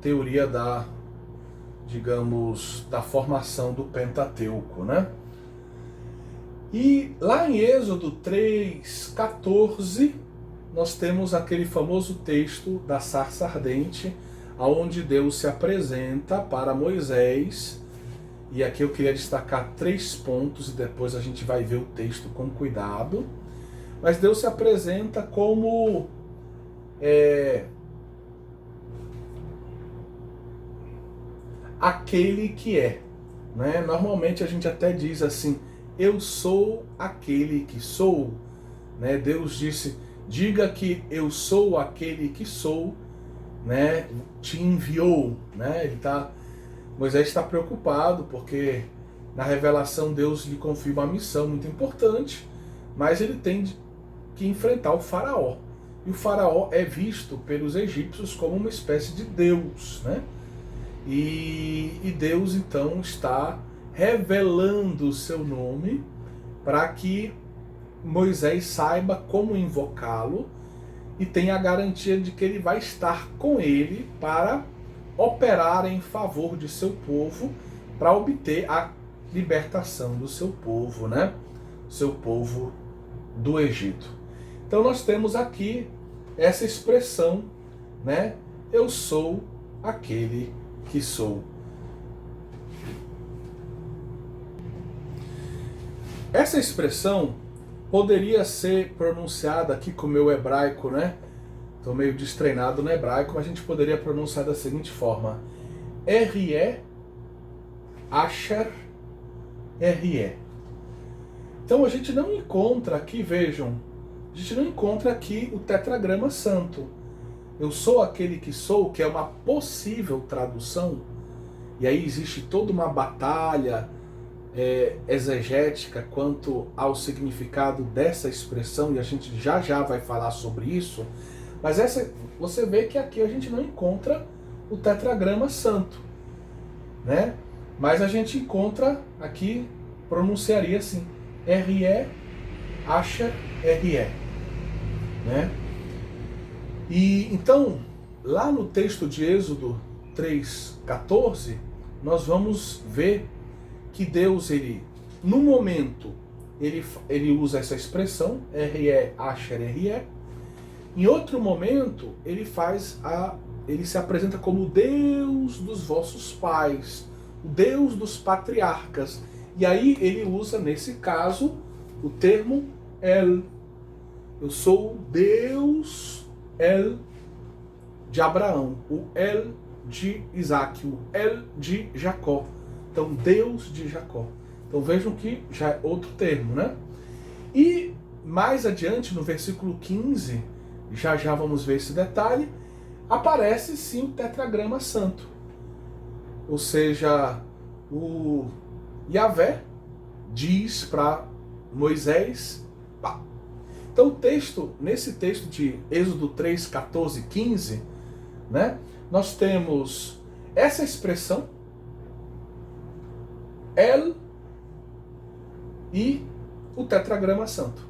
teoria da, digamos, da formação do Pentateuco, né? E lá em Êxodo 3:14, nós temos aquele famoso texto da sarça ardente, onde Deus se apresenta para Moisés. E aqui eu queria destacar 3 pontos e depois a gente vai ver o texto com cuidado. Mas Deus se apresenta como aquele que é, né? Normalmente a gente até diz assim: eu sou aquele que sou, né? Deus disse: diga que eu sou aquele que sou, né? Te enviou, né? Moisés está preocupado porque na revelação Deus lhe confia uma missão muito importante, mas ele tem que enfrentar o faraó. E o faraó é visto pelos egípcios como uma espécie de Deus, né? E Deus então está revelando o seu nome para que Moisés saiba como invocá-lo e tenha a garantia de que ele vai estar com ele para operar em favor de seu povo, para obter a libertação do seu povo, né? Seu povo do Egito. Então nós temos aqui essa expressão, né? Eu sou aquele que sou. Essa expressão poderia ser pronunciada aqui com o meu hebraico, né? Estou meio destreinado no hebraico, mas a gente poderia pronunciar da seguinte forma: R-E, Asher, R-E. Então a gente não encontra aqui, vejam, a gente não encontra aqui o tetragrama santo. eu sou aquele que sou, que é uma possível tradução, e aí existe toda uma batalha exegética quanto ao significado dessa expressão, e a gente já já vai falar sobre isso, mas você vê que aqui a gente não encontra o tetragrama santo, né? Mas a gente encontra aqui, pronunciaria assim, R-E, Asher, R-E, né? E então, lá no texto de Êxodo 3:14, nós vamos ver que Deus, no momento, ele usa essa expressão, R-E, Asher, R-E. Em outro momento, ele se apresenta como o Deus dos vossos pais, o Deus dos patriarcas. E aí ele usa, nesse caso, o termo El. Eu sou o Deus El de Abraão, o El de Isaac, o El de Jacó. Então, Deus de Jacó. Então vejam que já é outro termo, né? E mais adiante, no versículo 15, já vamos ver esse detalhe, aparece sim o tetragrama santo. Ou seja, o Yahvé diz para Moisés. Então nesse texto de Êxodo 3, 14, 15, né, nós temos essa expressão, El e o tetragrama santo.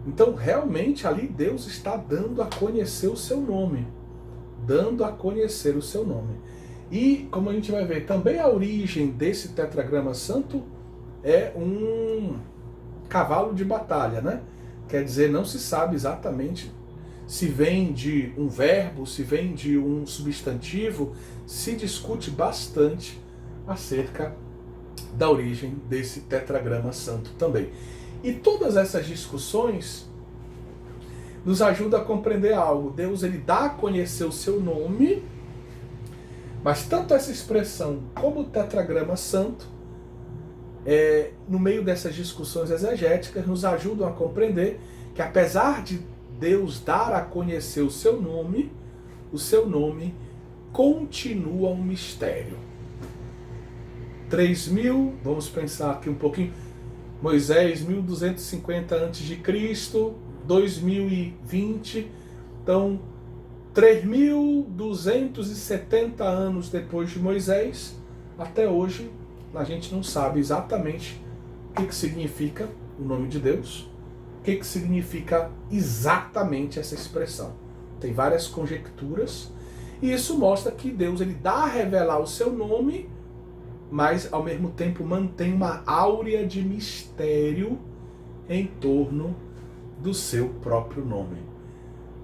Então realmente ali Deus está dando a conhecer o seu nome. Dando a conhecer o seu nome. E, como a gente vai ver, também a origem desse tetragrama santo é um cavalo de batalha, né? Quer dizer, não se sabe exatamente se vem de um verbo, se vem de um substantivo, se discute bastante acerca da origem desse tetragrama santo também. E todas essas discussões nos ajudam a compreender algo. Deus, ele dá a conhecer o seu nome, mas tanto essa expressão como o tetragrama santo, no meio dessas discussões exegéticas, nos ajudam a compreender que, apesar de Deus dar a conhecer o seu nome continua um mistério. 3.000, vamos pensar aqui um pouquinho, Moisés, 1250 a.C., 2020, então 3.270 anos depois de Moisés, até hoje a gente não sabe exatamente o que significa o nome de Deus, o que significa exatamente essa expressão. Tem várias conjecturas, e isso mostra que Deus, ele dá a revelar o seu nome, mas ao mesmo tempo mantém uma áurea de mistério em torno do seu próprio nome.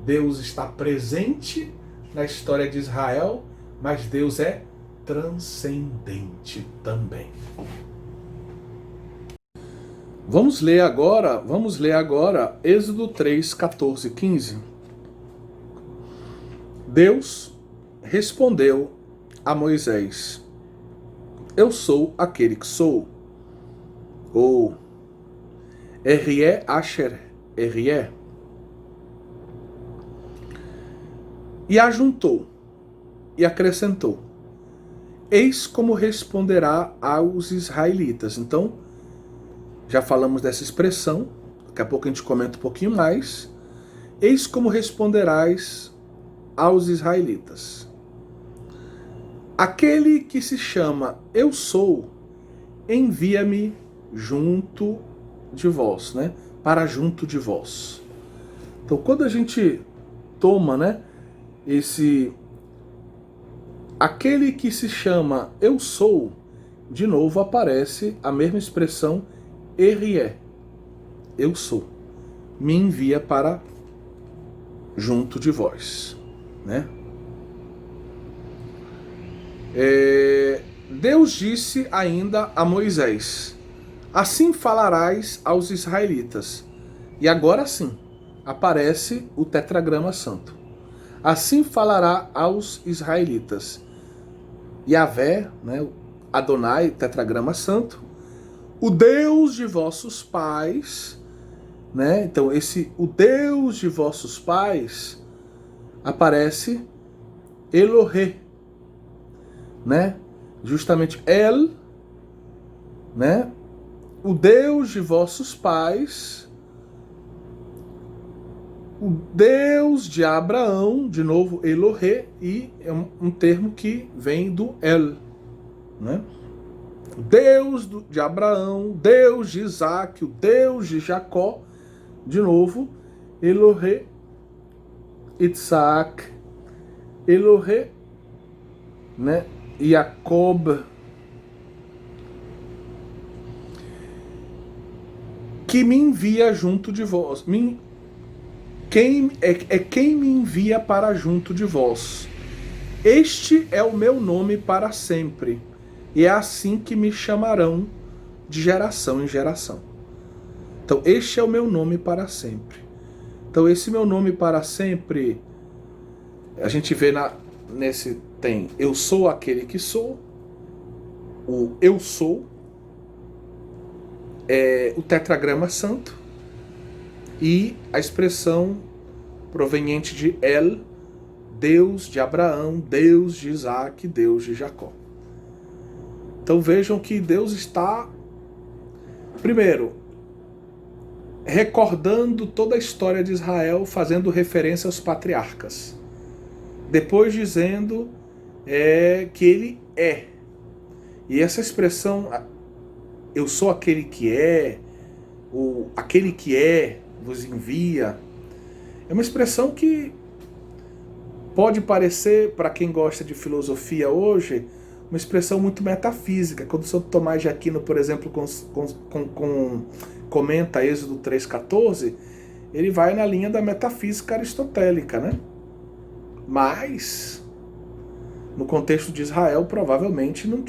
Deus está presente na história de Israel, mas Deus é transcendente também. Vamos ler agora Êxodo 3, 14, 15. Deus respondeu a Moisés: eu sou aquele que sou. Ou R-E, Asher, R-E. E ajuntou, e acrescentou: eis como responderá aos israelitas. Então, já falamos dessa expressão, daqui a pouco a gente comenta um pouquinho mais. Eis como responderás aos israelitas: aquele que se chama Eu Sou, envia-me junto de vós, né? Para junto de vós. Então, quando a gente toma, né, aquele que se chama Eu Sou, de novo aparece a mesma expressão R-E. Eu sou. Me envia para junto de vós, né? Deus disse ainda a Moisés: assim falarás aos israelitas. E agora sim, aparece o tetragrama santo. Assim falará aos israelitas. Yahvé, né, Adonai, tetragrama santo, o Deus de vossos pais, né? Então o Deus de vossos pais aparece Elohê, né? Justamente El, né? O Deus de vossos pais, o Deus de Abraão, de novo Elohê, e é um termo que vem do El, né? O Deus de Abraão, Deus de Isaac, o Deus de Jacó, de novo Elohê, Isaac, Elohê, né? Jacob, que me envia junto de vós. Quem me envia para junto de vós. Este é o meu nome para sempre, e é assim que me chamarão de geração em geração. Então, este é o meu nome para sempre. Então, esse meu nome para sempre, a gente vê nesse tem eu sou aquele que sou, o eu sou, o tetragrama santo e a expressão proveniente de El, Deus de Abraão, Deus de Isaac, Deus de Jacó. Então vejam que Deus está, primeiro, recordando toda a história de Israel, fazendo referência aos patriarcas. Depois dizendo que ele é. E essa expressão, eu sou aquele que é, ou aquele que é, vos envia, é uma expressão que pode parecer, para quem gosta de filosofia hoje, uma expressão muito metafísica. Quando o Santo Tomás de Aquino, por exemplo, comenta Êxodo 3,14, ele vai na linha da metafísica aristotélica, né? Mas, no contexto de Israel, provavelmente não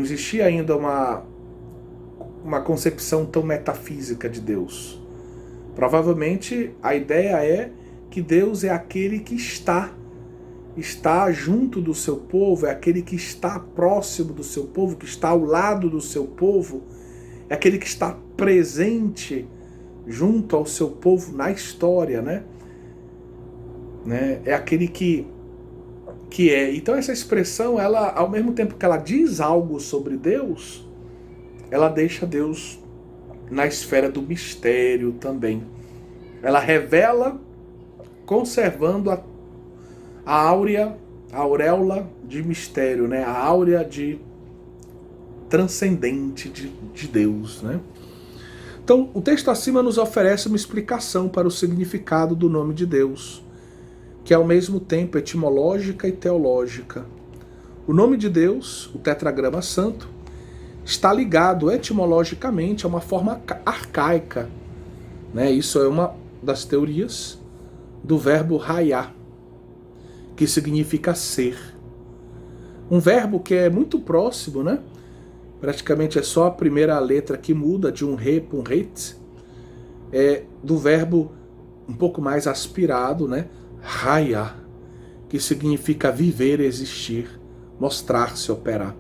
existia ainda uma concepção tão metafísica de Deus. Provavelmente a ideia é que Deus é aquele que está junto do seu povo, é aquele que está próximo do seu povo, que está ao lado do seu povo, é aquele que está presente junto ao seu povo na história, né? É aquele que é. Então essa expressão, ela, ao mesmo tempo que ela diz algo sobre Deus, ela deixa Deus na esfera do mistério também. Ela revela, conservando a auréola de mistério, né? A áurea de transcendente de Deus, né? Então, o texto acima nos oferece uma explicação para o significado do nome de Deus, que é ao mesmo tempo etimológica e teológica. O nome de Deus, o tetragrama santo, está ligado etimologicamente a uma forma arcaica, né? Isso é uma das teorias do verbo hayá, que significa ser. Um verbo que é muito próximo, né? Praticamente é só a primeira letra que muda de um re para um ret, do verbo um pouco mais aspirado, né? Hayá, que significa viver, existir, mostrar-se, operar.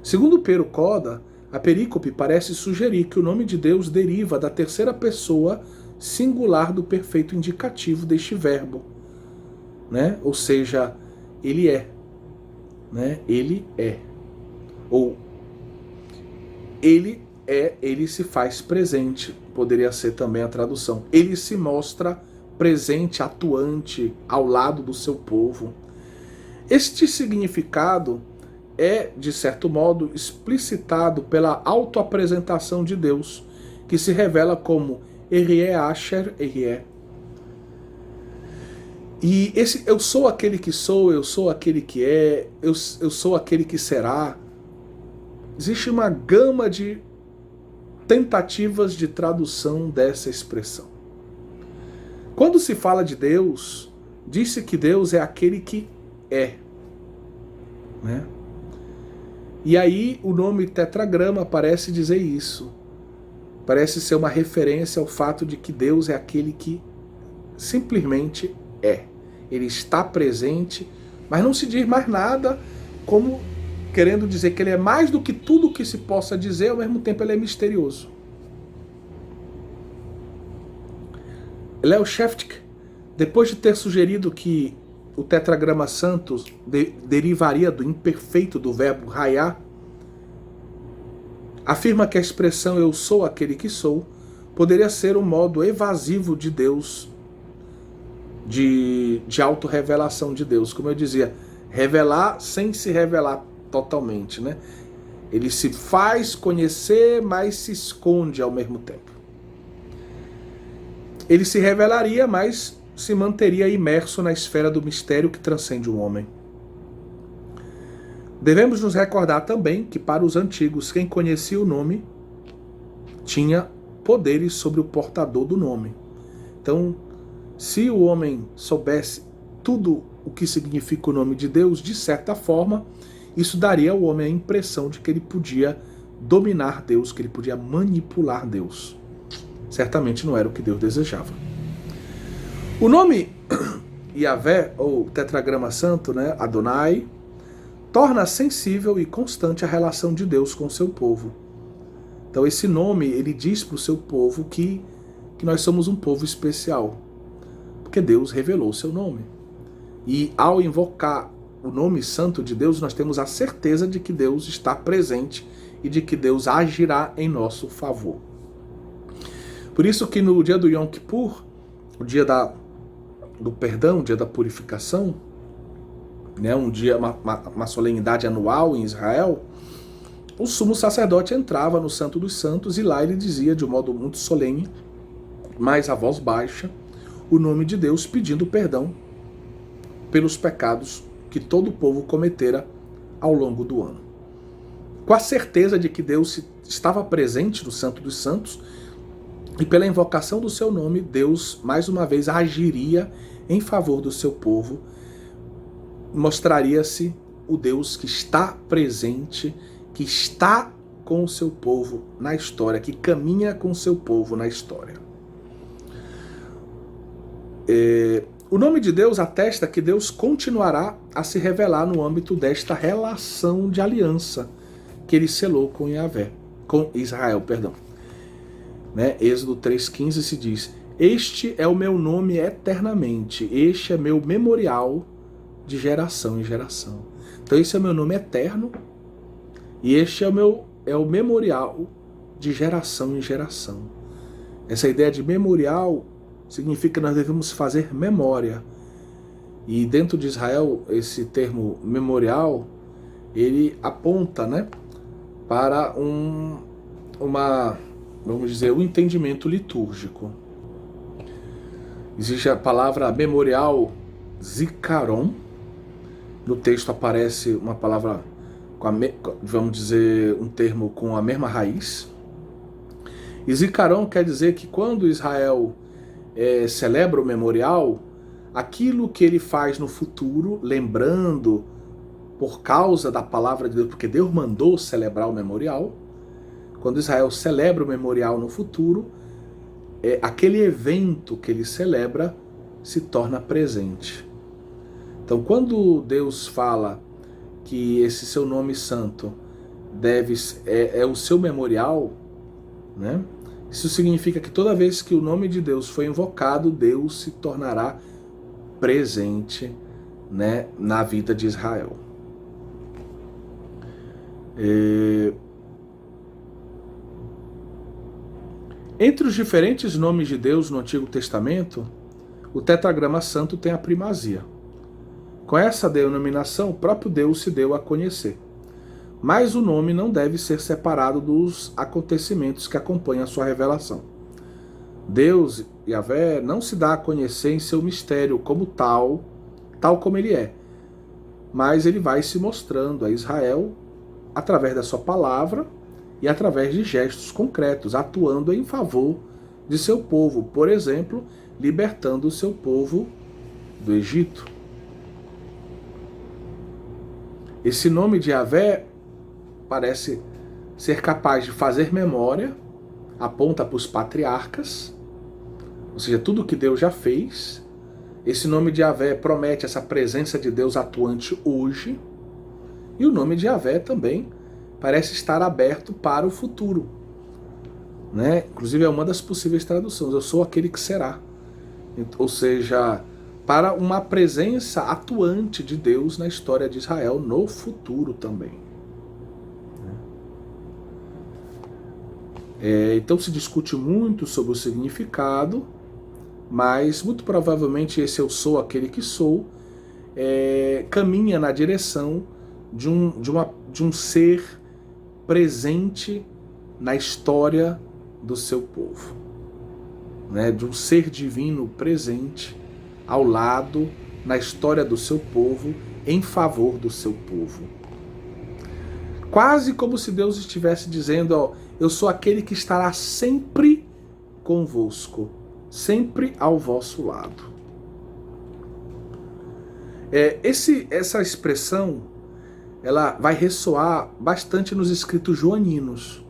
Segundo Pero Coda, a perícope parece sugerir que o nome de Deus deriva da terceira pessoa singular do perfeito indicativo deste verbo, né? Ou seja, ele é, né? Ele é, ou ele é, ele se faz presente, poderia ser também a tradução. Ele se mostra presente, atuante ao lado do seu povo. Este significado é, de certo modo, explicitado pela autoapresentação de Deus, que se revela como Erie Asher Erie. E esse eu sou aquele que sou, eu sou aquele que é, eu sou aquele que será. Existe uma gama de tentativas de tradução dessa expressão. Quando se fala de Deus, diz-se que Deus é aquele que é, né? E aí o nome tetragrama parece dizer isso. Parece ser uma referência ao fato de que Deus é aquele que simplesmente é. Ele está presente, mas não se diz mais nada, como querendo dizer que ele é mais do que tudo que se possa dizer, ao mesmo tempo ele é misterioso. Leo Sheftik Depois de ter sugerido que o tetragrama santo derivaria do imperfeito do verbo raiar, afirma que a expressão eu sou aquele que sou poderia ser um modo evasivo de Deus, de autorrevelação de Deus. Como eu dizia, revelar sem se revelar totalmente, né? Ele se faz conhecer, mas se esconde ao mesmo tempo. Ele se revelaria, mas se manteria imerso na esfera do mistério que transcende o homem. Devemos nos recordar também que para os antigos, quem conhecia o nome tinha poderes sobre o portador do nome. Então, se o homem soubesse tudo o que significa o nome de Deus, de certa forma, isso daria ao homem a impressão de que ele podia dominar Deus, que ele podia manipular Deus. Certamente não era o que Deus desejava. O nome Yahvé, ou tetragrama santo, né, Adonai, torna sensível e constante a relação de Deus com o seu povo. Então esse nome, ele diz para o seu povo que nós somos um povo especial, porque Deus revelou o seu nome. E ao invocar o nome santo de Deus, nós temos a certeza de que Deus está presente e de que Deus agirá em nosso favor. Por isso que no dia do Yom Kippur, o dia do perdão, o dia da purificação, né, uma solenidade anual em Israel, o sumo sacerdote entrava no Santo dos Santos e lá ele dizia de um modo muito solene, mas a voz baixa, o nome de Deus, pedindo perdão pelos pecados que todo o povo cometera ao longo do ano. Com a certeza de que Deus estava presente no Santo dos Santos e pela invocação do seu nome, Deus mais uma vez agiria em favor do seu povo, mostraria-se o Deus que está presente, que está com o seu povo na história, que caminha com o seu povo na história. O nome de Deus atesta que Deus continuará a se revelar no âmbito desta relação de aliança que ele selou com Israel. Né? Êxodo 3,15 se diz: este é o meu nome eternamente, este é meu memorial de geração em geração. Então esse é o meu nome eterno e este é o memorial de geração em geração. Essa ideia de memorial significa que nós devemos fazer memória. E dentro de Israel, esse termo memorial, ele aponta, né, para vamos dizer, um entendimento litúrgico. Existe a palavra memorial zikaron. No texto aparece uma palavra, vamos dizer, um termo com a mesma raiz. E zikaron quer dizer que quando Israel celebra o memorial, aquilo que ele faz no futuro, lembrando por causa da palavra de Deus, porque Deus mandou celebrar o memorial, quando Israel celebra o memorial no futuro, aquele evento que ele celebra se torna presente. Então, quando Deus fala que esse seu nome santo é o seu memorial, né? Isso significa que toda vez que o nome de Deus foi invocado, Deus se tornará presente, né, na vida de Israel. Entre os diferentes nomes de Deus no Antigo Testamento, o tetragrama santo tem a primazia. Com essa denominação, o próprio Deus se deu a conhecer. Mas o nome não deve ser separado dos acontecimentos que acompanham a sua revelação. Deus, Yahvé, não se dá a conhecer em seu mistério como tal como ele é. Mas ele vai se mostrando a Israel através da sua palavra e através de gestos concretos, atuando em favor de seu povo. Por exemplo, libertando o seu povo do Egito. Esse nome de Yahvé parece ser capaz de fazer memória, aponta para os patriarcas, ou seja, tudo que Deus já fez. Esse nome de Yahvé promete essa presença de Deus atuante hoje, e o nome de Yahvé também parece estar aberto para o futuro, né? Inclusive é uma das possíveis traduções: eu sou aquele que será. ou seja, para uma presença atuante de Deus na história de Israel no futuro também. Então se discute muito sobre o significado, mas muito provavelmente esse eu sou aquele que sou caminha na direção de um ser presente na história do seu povo, né? De um ser divino presente ao lado na história do seu povo, em favor do seu povo. Quase como se Deus estivesse dizendo, ó, eu sou aquele que estará sempre convosco, sempre ao vosso lado. Essa expressão, ela vai ressoar bastante nos escritos joaninos.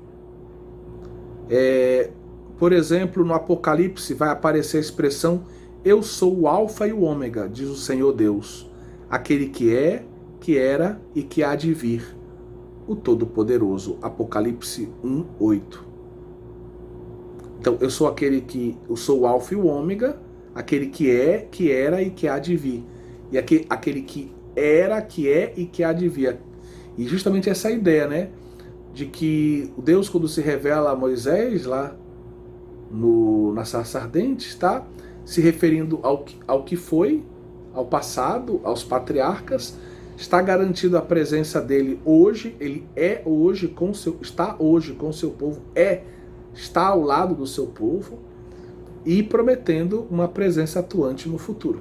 Por exemplo, no Apocalipse vai aparecer a expressão eu sou o alfa e o ômega, diz o Senhor Deus, aquele que é, que era e que há de vir, o Todo-Poderoso. Apocalipse 1:8. Então, eu sou eu sou o alfa e o ômega, aquele que é, que era e que há de vir. E aquele que era, que é e que há de vir. E justamente essa ideia, né? De que o Deus, quando se revela a Moisés, lá na sarça ardente, está se referindo ao que foi, ao passado, aos patriarcas, está garantido a presença dele hoje, ele está hoje com o seu povo, está ao lado do seu povo e prometendo uma presença atuante no futuro.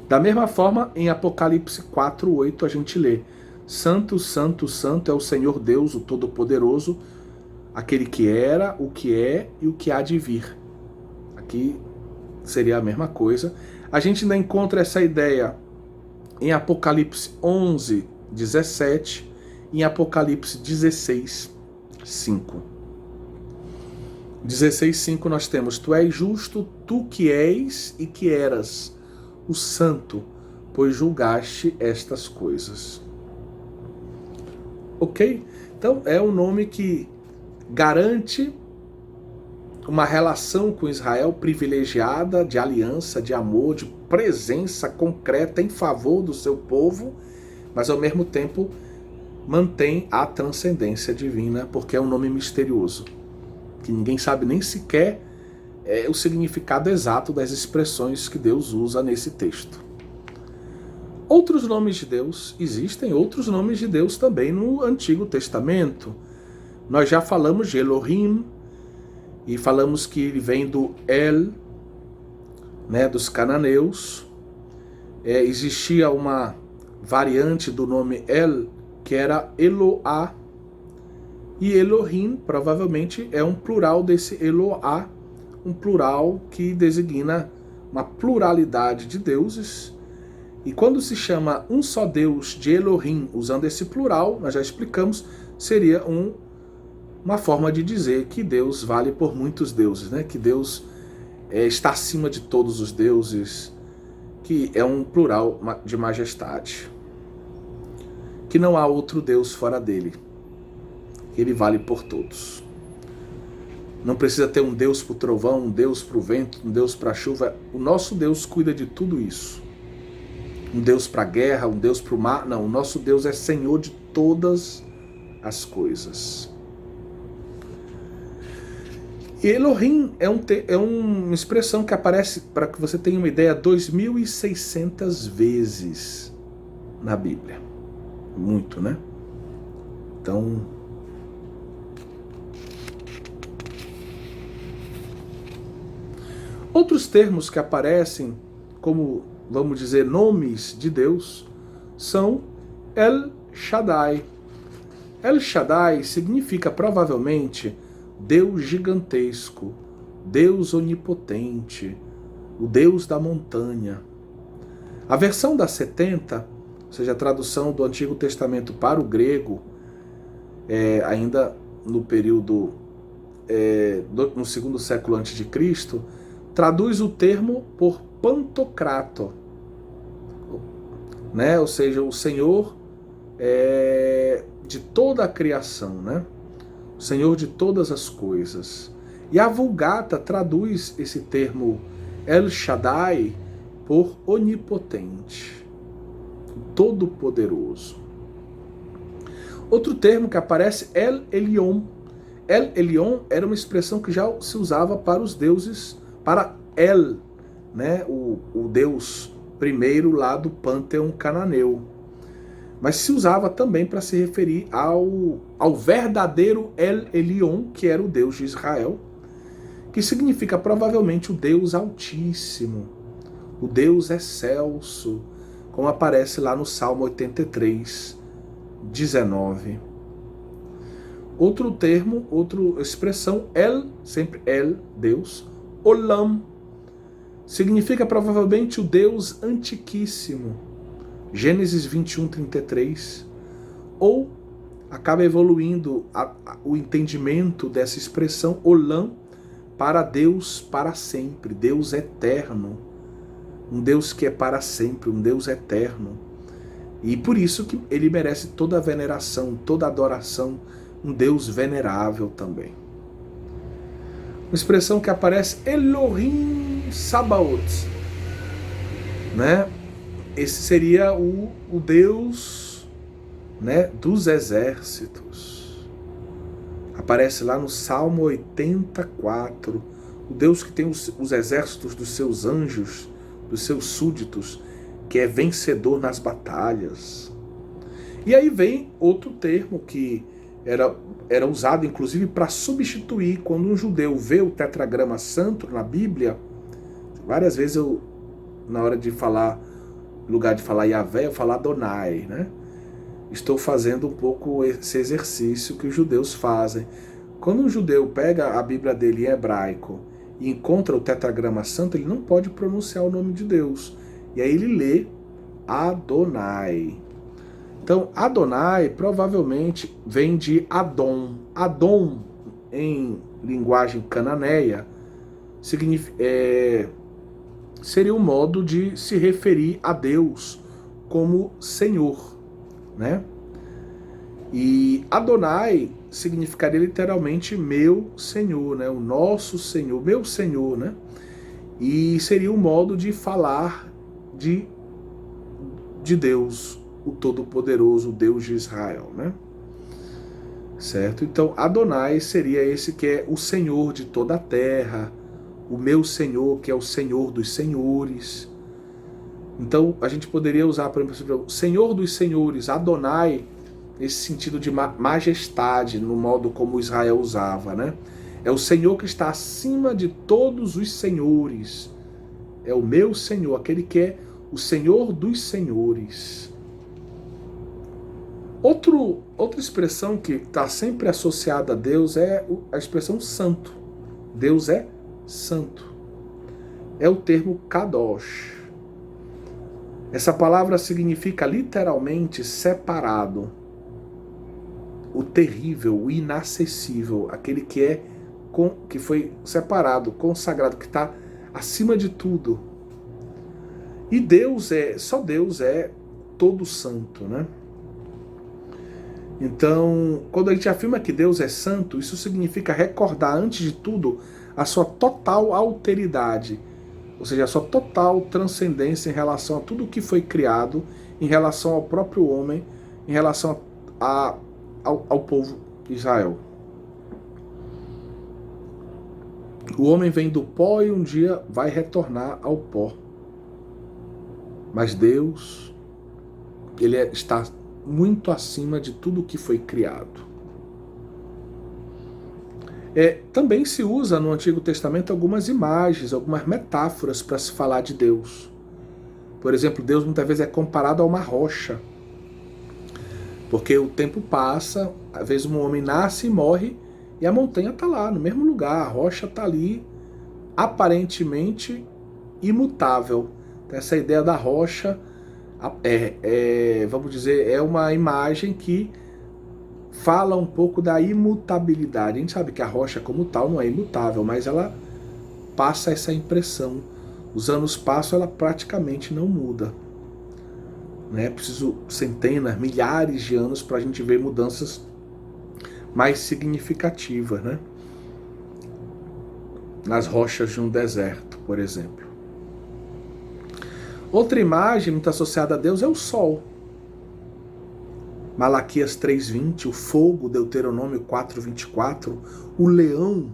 Da mesma forma, em Apocalipse 4:8 a gente lê: Santo, Santo, Santo é o Senhor Deus, o Todo-Poderoso, aquele que era, o que é e o que há de vir. Aqui seria a mesma coisa. A gente ainda encontra essa ideia em Apocalipse 11:17 e em Apocalipse 16:5. 16:5 nós temos: Tu és justo, tu que és e que eras, o santo, pois julgaste estas coisas. Ok? Então é um nome que garante uma relação com Israel privilegiada, de aliança, de amor, de presença concreta em favor do seu povo, mas ao mesmo tempo mantém a transcendência divina, porque é um nome misterioso, que ninguém sabe nem sequer o significado exato das expressões que Deus usa nesse texto. Outros nomes de Deus, existem outros nomes de Deus também no Antigo Testamento. Nós já falamos de Elohim, e falamos que ele vem do El, né, dos cananeus. Existia uma variante do nome El, que era Eloá, e Elohim provavelmente é um plural desse Eloá, um plural que designa uma pluralidade de deuses. E quando se chama um só Deus de Elohim, usando esse plural, nós já explicamos, seria uma forma de dizer que Deus vale por muitos deuses, né? Que Deus está acima de todos os deuses, que é um plural de majestade, que não há outro Deus fora dele, ele vale por todos. Não precisa ter um Deus para o trovão, um Deus para o vento, um Deus para a chuva. O nosso Deus cuida de tudo isso. Um Deus para a guerra, um Deus para o mar. Não, o nosso Deus é Senhor de todas as coisas. E Elohim é uma expressão que aparece, para que você tenha uma ideia, 2.600 vezes na Bíblia. Muito, né? Então, outros termos que aparecem como, vamos dizer, nomes de Deus, são El Shaddai. El Shaddai significa provavelmente Deus gigantesco, Deus onipotente, o Deus da montanha. A versão da 70, ou seja, a tradução do Antigo Testamento para o grego, ainda no período, no segundo século antes de Cristo, traduz o termo por Pantocrator, né? Ou seja, o Senhor de toda a criação, né? O Senhor de todas as coisas. E a Vulgata traduz esse termo El Shaddai por onipotente, todo-poderoso. Outro termo que aparece, El Elyon. El Elyon era uma expressão que já se usava para os deuses, para El, né, o deus primeiro lá do panteão cananeu. Mas se usava também para se referir ao verdadeiro El Elyon, que era o Deus de Israel, que significa provavelmente o Deus Altíssimo, o Deus excelso, como aparece lá no Salmo 83, 19. Outro termo, outra expressão, El, sempre El, Deus, Olam, significa provavelmente o Deus antiquíssimo, Gênesis 21, 33, ou acaba evoluindo o entendimento dessa expressão, Olam, para Deus para sempre, Deus eterno, um Deus que é para sempre, um Deus eterno. E por isso que ele merece toda a veneração, toda a adoração, um Deus venerável também. Uma expressão que aparece, Elohim Sabaoth, né? Esse seria o Deus, né, dos exércitos. Aparece lá no Salmo 84, o Deus que tem os exércitos dos seus anjos, dos seus súditos, que é vencedor nas batalhas. E aí vem outro termo que era usado inclusive para substituir quando um judeu vê o tetragrama santo na Bíblia. Várias vezes eu, na hora de falar, no lugar de falar Yahvé, eu falo Adonai, né? Estou fazendo um pouco esse exercício que os judeus fazem. Quando um judeu pega a Bíblia dele em hebraico e encontra o tetragrama santo, ele não pode pronunciar o nome de Deus. E aí ele lê Adonai. Então, Adonai provavelmente vem de Adon. Adon, em linguagem cananeia, seria um modo de se referir a Deus como Senhor, né? E Adonai significaria literalmente meu Senhor, né? O nosso Senhor, meu Senhor, né? E seria um modo de falar de Deus, o Todo-Poderoso, o Deus de Israel, né? Certo? Então, Adonai seria esse que é o Senhor de toda a terra, o meu Senhor, que é o Senhor dos senhores. Então, a gente poderia usar, por exemplo, Senhor dos senhores, Adonai, nesse sentido de majestade, no modo como Israel usava, né? É o Senhor que está acima de todos os senhores. É o meu Senhor, aquele que é o Senhor dos senhores. Outra expressão que está sempre associada a Deus é a expressão santo. Deus é santo. É o termo Kadosh. Essa palavra significa literalmente separado. O terrível, o inacessível, aquele que foi separado, consagrado, que está acima de tudo. E só Deus é todo santo, né? Então, quando a gente afirma que Deus é santo, isso significa recordar, antes de tudo, a sua total alteridade, ou seja, a sua total transcendência em relação a tudo que foi criado, em relação ao próprio homem, em relação ao povo de Israel. O homem vem do pó e um dia vai retornar ao pó. Mas Deus, ele está muito acima de tudo que foi criado. Também se usa no Antigo Testamento algumas imagens, algumas metáforas para se falar de Deus. Por exemplo, Deus muitas vezes é comparado a uma rocha. Porque o tempo passa, às vezes um homem nasce e morre, e a montanha está lá, no mesmo lugar, a rocha está ali, aparentemente imutável. Então, essa ideia da rocha, vamos dizer, é uma imagem que fala um pouco da imutabilidade. A gente sabe que a rocha como tal não é imutável, mas ela passa essa impressão. Os anos passam, ela praticamente não muda. É preciso centenas, milhares de anos para a gente ver mudanças mais significativas, né? Nas rochas de um deserto, por exemplo. Outra imagem muito associada a Deus é o sol. Malaquias 3:20, o fogo, Deuteronômio 4:24, o leão,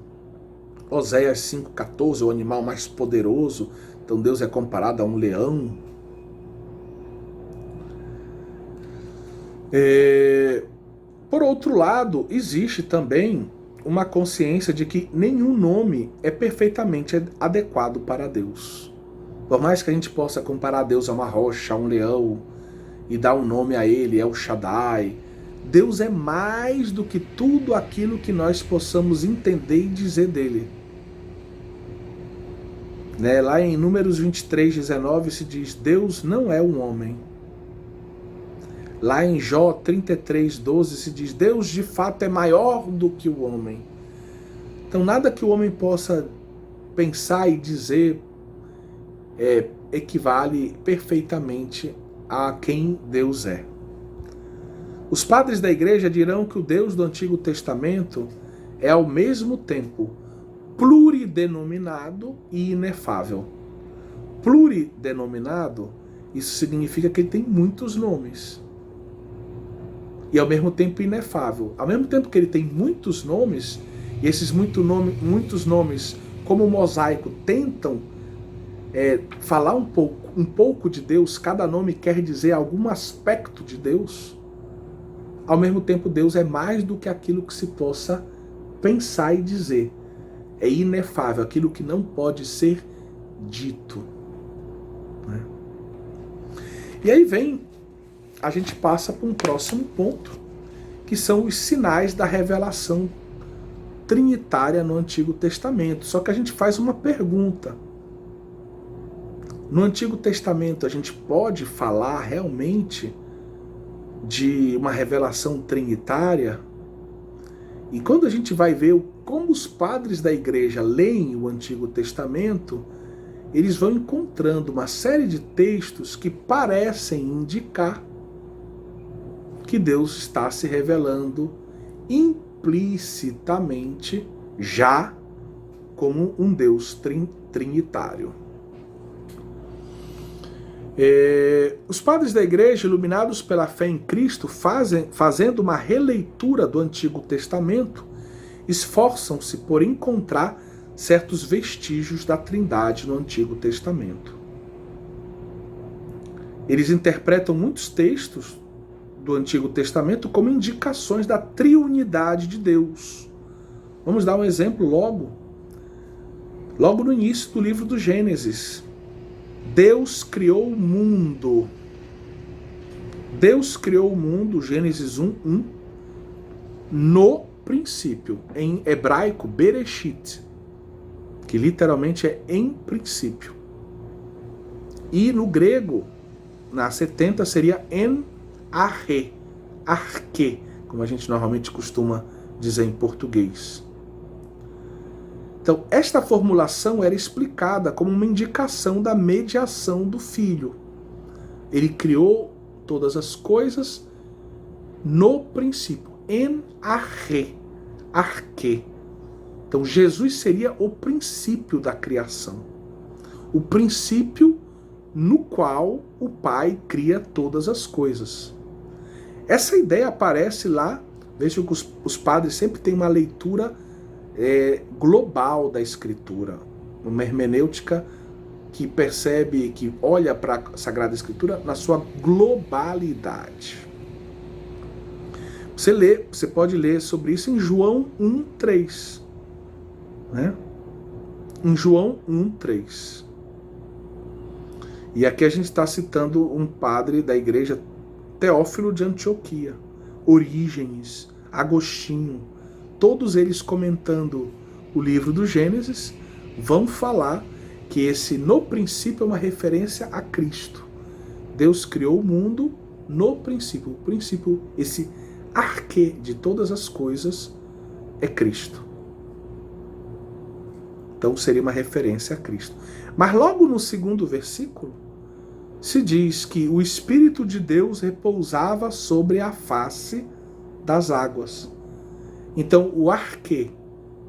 Oséias 5:14, o animal mais poderoso. Então Deus é comparado a um leão. Por outro lado, existe também uma consciência de que nenhum nome é perfeitamente adequado para Deus. Por mais que a gente possa comparar Deus a uma rocha, a um leão, e dar um nome a ele, El Shaddai, Deus é mais do que tudo aquilo que nós possamos entender e dizer dele. Lá em Números 23:19 se diz, Deus não é um homem. Lá em Jó 33:12 se diz, Deus de fato é maior do que o homem. Então nada que o homem possa pensar e dizer equivale perfeitamente a quem Deus é. Os padres da igreja dirão que o Deus do Antigo Testamento é ao mesmo tempo pluridenominado e inefável. Pluridenominado, isso significa que ele tem muitos nomes. E ao mesmo tempo inefável. Ao mesmo tempo que ele tem muitos nomes, e esses muitos nomes, como o mosaico, tentam falar um pouco de Deus, cada nome quer dizer algum aspecto de Deus. Ao mesmo tempo, Deus é mais do que aquilo que se possa pensar e dizer. É inefável, aquilo que não pode ser dito. Né? E aí a gente passa para um próximo ponto, que são os sinais da revelação trinitária no Antigo Testamento. Só que a gente faz uma pergunta. No Antigo Testamento, a gente pode falar realmente de uma revelação trinitária? E quando a gente vai ver como os padres da igreja leem o Antigo Testamento, eles vão encontrando uma série de textos que parecem indicar que Deus está se revelando implicitamente já como um Deus trinitário. Os padres da igreja, iluminados pela fé em Cristo, fazendo uma releitura do Antigo Testamento, esforçam-se por encontrar certos vestígios da Trindade no Antigo Testamento. Eles interpretam muitos textos do Antigo Testamento como indicações da triunidade de Deus. Vamos dar um exemplo logo no início do livro do Gênesis. Deus criou o mundo. Deus criou o mundo, Gênesis 1:1, no princípio. Em hebraico, Bereshit, que literalmente é em princípio. E no grego, na 70, seria en arche, arque, como a gente normalmente costuma dizer em português. Então, esta formulação era explicada como uma indicação da mediação do Filho. Ele criou todas as coisas no princípio, en arche, arque. Então, Jesus seria o princípio da criação. O princípio no qual o Pai cria todas as coisas. Essa ideia aparece lá, veja que os padres sempre têm uma leitura global da Escritura, uma hermenêutica que percebe, que olha para a Sagrada Escritura na sua globalidade. Você pode ler sobre isso em João 1:3, né? Em João 1:3. E aqui a gente está citando um padre da igreja, Teófilo de Antioquia, Orígenes, Agostinho, todos eles comentando o livro do Gênesis, vão falar que esse no princípio é uma referência a Cristo. Deus criou o mundo no princípio. O princípio, esse arque de todas as coisas, é Cristo. Então seria uma referência a Cristo. Mas logo no segundo versículo, se diz que o Espírito de Deus repousava sobre a face das águas. Então, o arque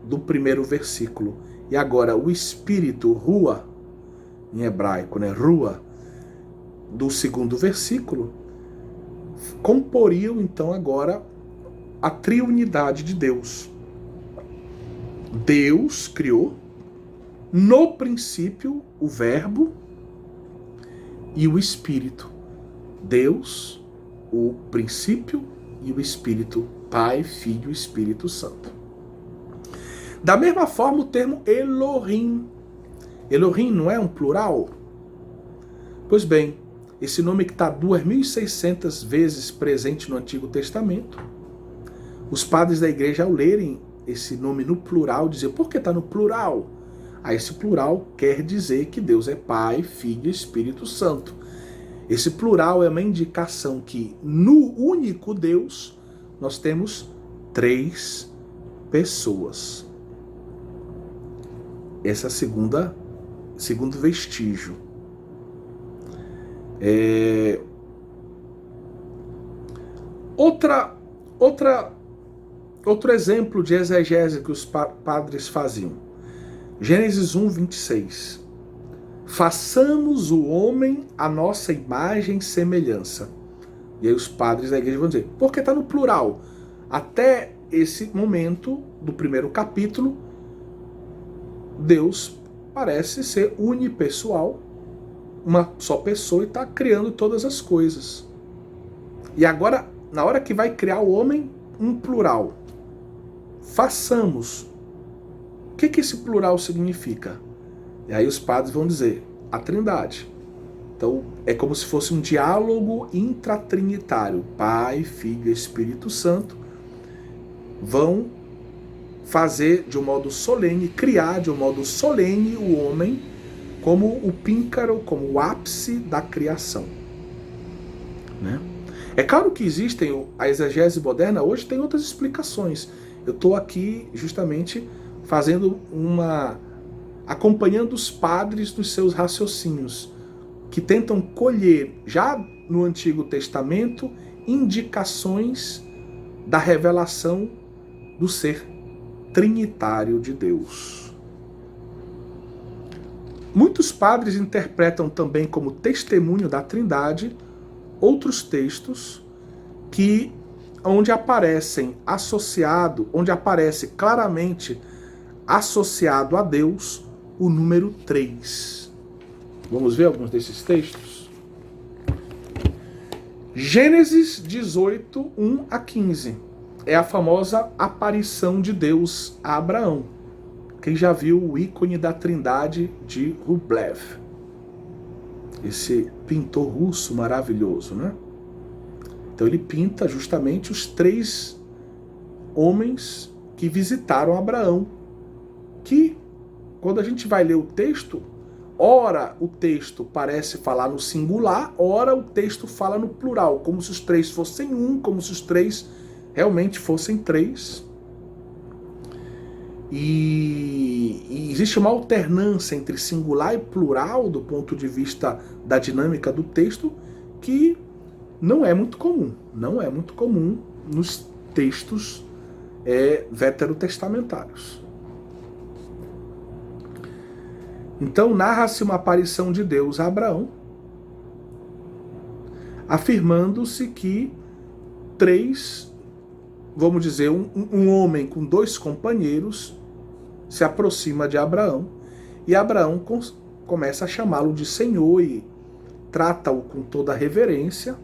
do primeiro versículo e agora o Espírito, rua, em hebraico, né, rua, do segundo versículo comporiam então agora a triunidade de Deus. Deus criou, no princípio, o Verbo e o Espírito. Deus, o princípio e o Espírito, Pai, Filho e Espírito Santo. Da mesma forma, o termo Elohim. Elohim não é um plural? Pois bem, esse nome que está 2.600 vezes presente no Antigo Testamento, os padres da igreja, ao lerem esse nome no plural, diziam, por que está no plural? Esse plural quer dizer que Deus é Pai, Filho e Espírito Santo. Esse plural é uma indicação que no único Deus nós temos 3 pessoas. Essa segundo vestígio. Outro exemplo de exegese que os padres faziam. Gênesis 1, 26. Façamos o homem à nossa imagem e semelhança. E aí os padres da igreja vão dizer, porque está no plural. Até esse momento do primeiro capítulo, Deus parece ser unipessoal, uma só pessoa, e está criando todas as coisas. E agora, na hora que vai criar o homem, um plural. Façamos. O que esse plural significa? E aí os padres vão dizer, a Trindade. Então, é como se fosse um diálogo intratrinitário. Pai, Filho e Espírito Santo vão fazer de um modo solene, criar de um modo solene o homem como o píncaro, como o ápice da criação. Né? É claro que existem, a exegese moderna hoje tem outras explicações. Eu estou aqui justamente acompanhando os padres nos seus raciocínios, que tentam colher, já no Antigo Testamento, indicações da revelação do ser trinitário de Deus. Muitos padres interpretam também como testemunho da Trindade outros textos onde aparece claramente associado a Deus o número 3. Vamos ver alguns desses textos? Gênesis 18, 1 a 15. É a famosa aparição de Deus a Abraão. Quem já viu o ícone da Trindade de Rublev? Esse pintor russo maravilhoso, né? Então ele pinta justamente os 3 homens que visitaram Abraão, que, quando a gente vai ler o texto, ora o texto parece falar no singular, ora o texto fala no plural, como se os 3 fossem um, como se os 3 realmente fossem 3. E existe uma alternância entre singular e plural do ponto de vista da dinâmica do texto que não é muito comum. Não é muito comum nos textos veterotestamentários. Então narra-se uma aparição de Deus a Abraão, afirmando-se que 3, vamos dizer, um homem com 2 companheiros se aproxima de Abraão, e Abraão começa a chamá-lo de Senhor e trata-o com toda a reverência,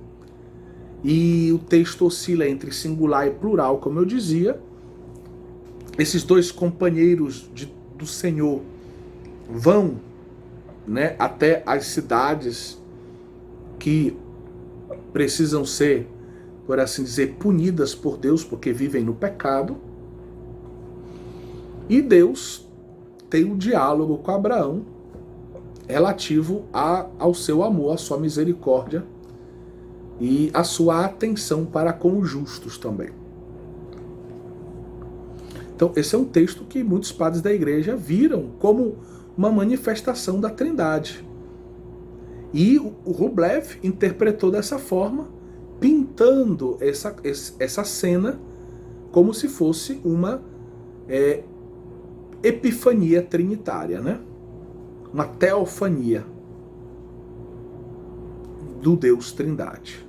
e o texto oscila entre singular e plural, como eu dizia. Esses 2 companheiros do Senhor vão, né, até as cidades que precisam ser, por assim dizer, punidas por Deus, porque vivem no pecado. E Deus tem um diálogo com Abraão relativo ao seu amor, à sua misericórdia e à sua atenção para com os justos também. Então, esse é um texto que muitos padres da igreja viram como uma manifestação da Trindade. E o Rublev interpretou dessa forma, pintando essa cena como se fosse uma epifania trinitária, né? Uma teofania. do Deus Trindade.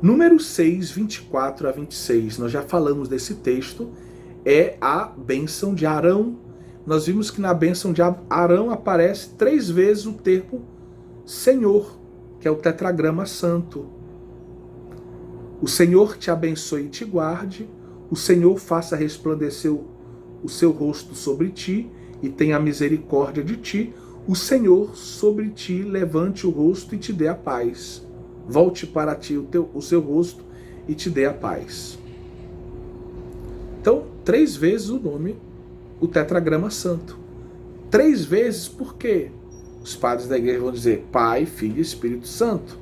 Números 6, 24 a 26, nós já falamos desse texto, é a bênção de Arão. Nós vimos que na bênção de Arão aparece 3 vezes o termo Senhor, que é o tetragrama santo. O Senhor te abençoe e te guarde, o Senhor faça resplandecer o seu rosto sobre ti e tenha misericórdia de ti, o Senhor sobre ti levante o rosto e te dê a paz. Volte para ti o seu rosto e te dê a paz. Então, 3 vezes o nome, o tetragrama santo. 3 vezes por quê? Os padres da igreja vão dizer Pai, Filho e Espírito Santo.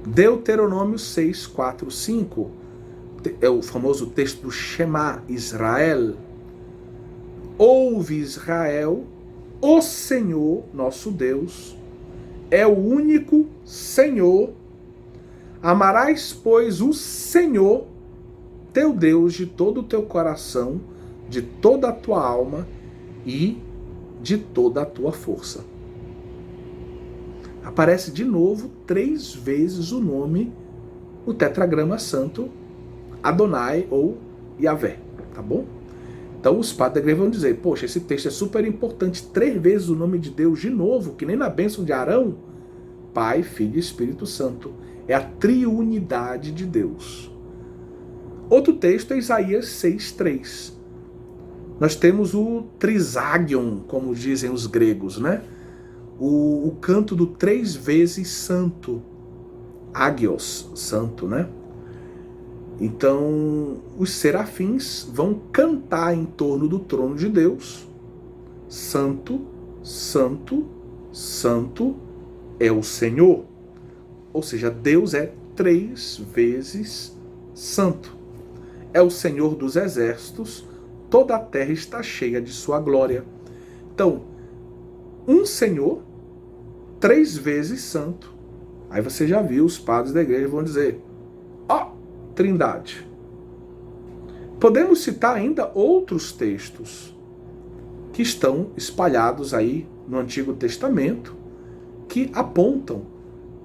Deuteronômio 6, 4, 5. É o famoso texto do Shema Israel. Ouve Israel, o Senhor, nosso Deus, é o único Senhor. Amarás, pois, o Senhor, teu Deus, de todo o teu coração, de toda a tua alma e de toda a tua força. Aparece de novo 3 vezes o nome, o tetragrama santo, Adonai ou Yahvé, tá bom? Então os padres da igreja vão dizer, poxa, esse texto é super importante, 3 vezes o nome de Deus de novo, que nem na bênção de Arão, Pai, Filho e Espírito Santo. É a triunidade de Deus. Outro texto é Isaías 6:3. Nós temos o trisagion, como dizem os gregos, né? O canto do 3 vezes santo. Agios, santo, né? Então, os serafins vão cantar em torno do trono de Deus. Santo, santo, santo é o Senhor. Ou seja, Deus é 3 vezes santo. É o Senhor dos exércitos, toda a terra está cheia de sua glória. Então, um Senhor, 3 vezes santo. Aí você já viu, os padres da igreja vão dizer, Trindade. Podemos citar ainda outros textos que estão espalhados aí no Antigo Testamento, que apontam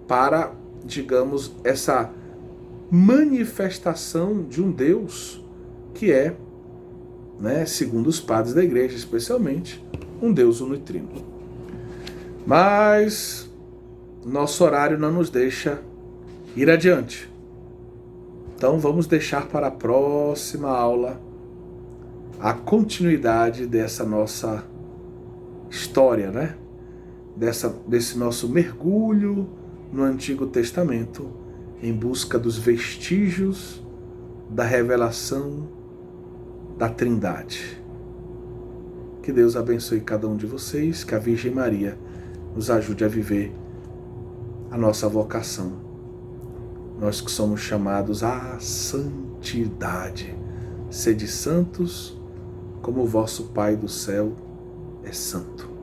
para, digamos, essa manifestação de um Deus que é, né, segundo os padres da igreja especialmente, um Deus unitrino. Mas nosso horário não nos deixa ir adiante. Então vamos deixar para a próxima aula a continuidade dessa nossa história, né? Desse nosso mergulho no Antigo Testamento em busca dos vestígios da revelação da Trindade. Que Deus abençoe cada um de vocês, que a Virgem Maria nos ajude a viver a nossa vocação. Nós que somos chamados à santidade. Sede santos, como o vosso Pai do céu é santo.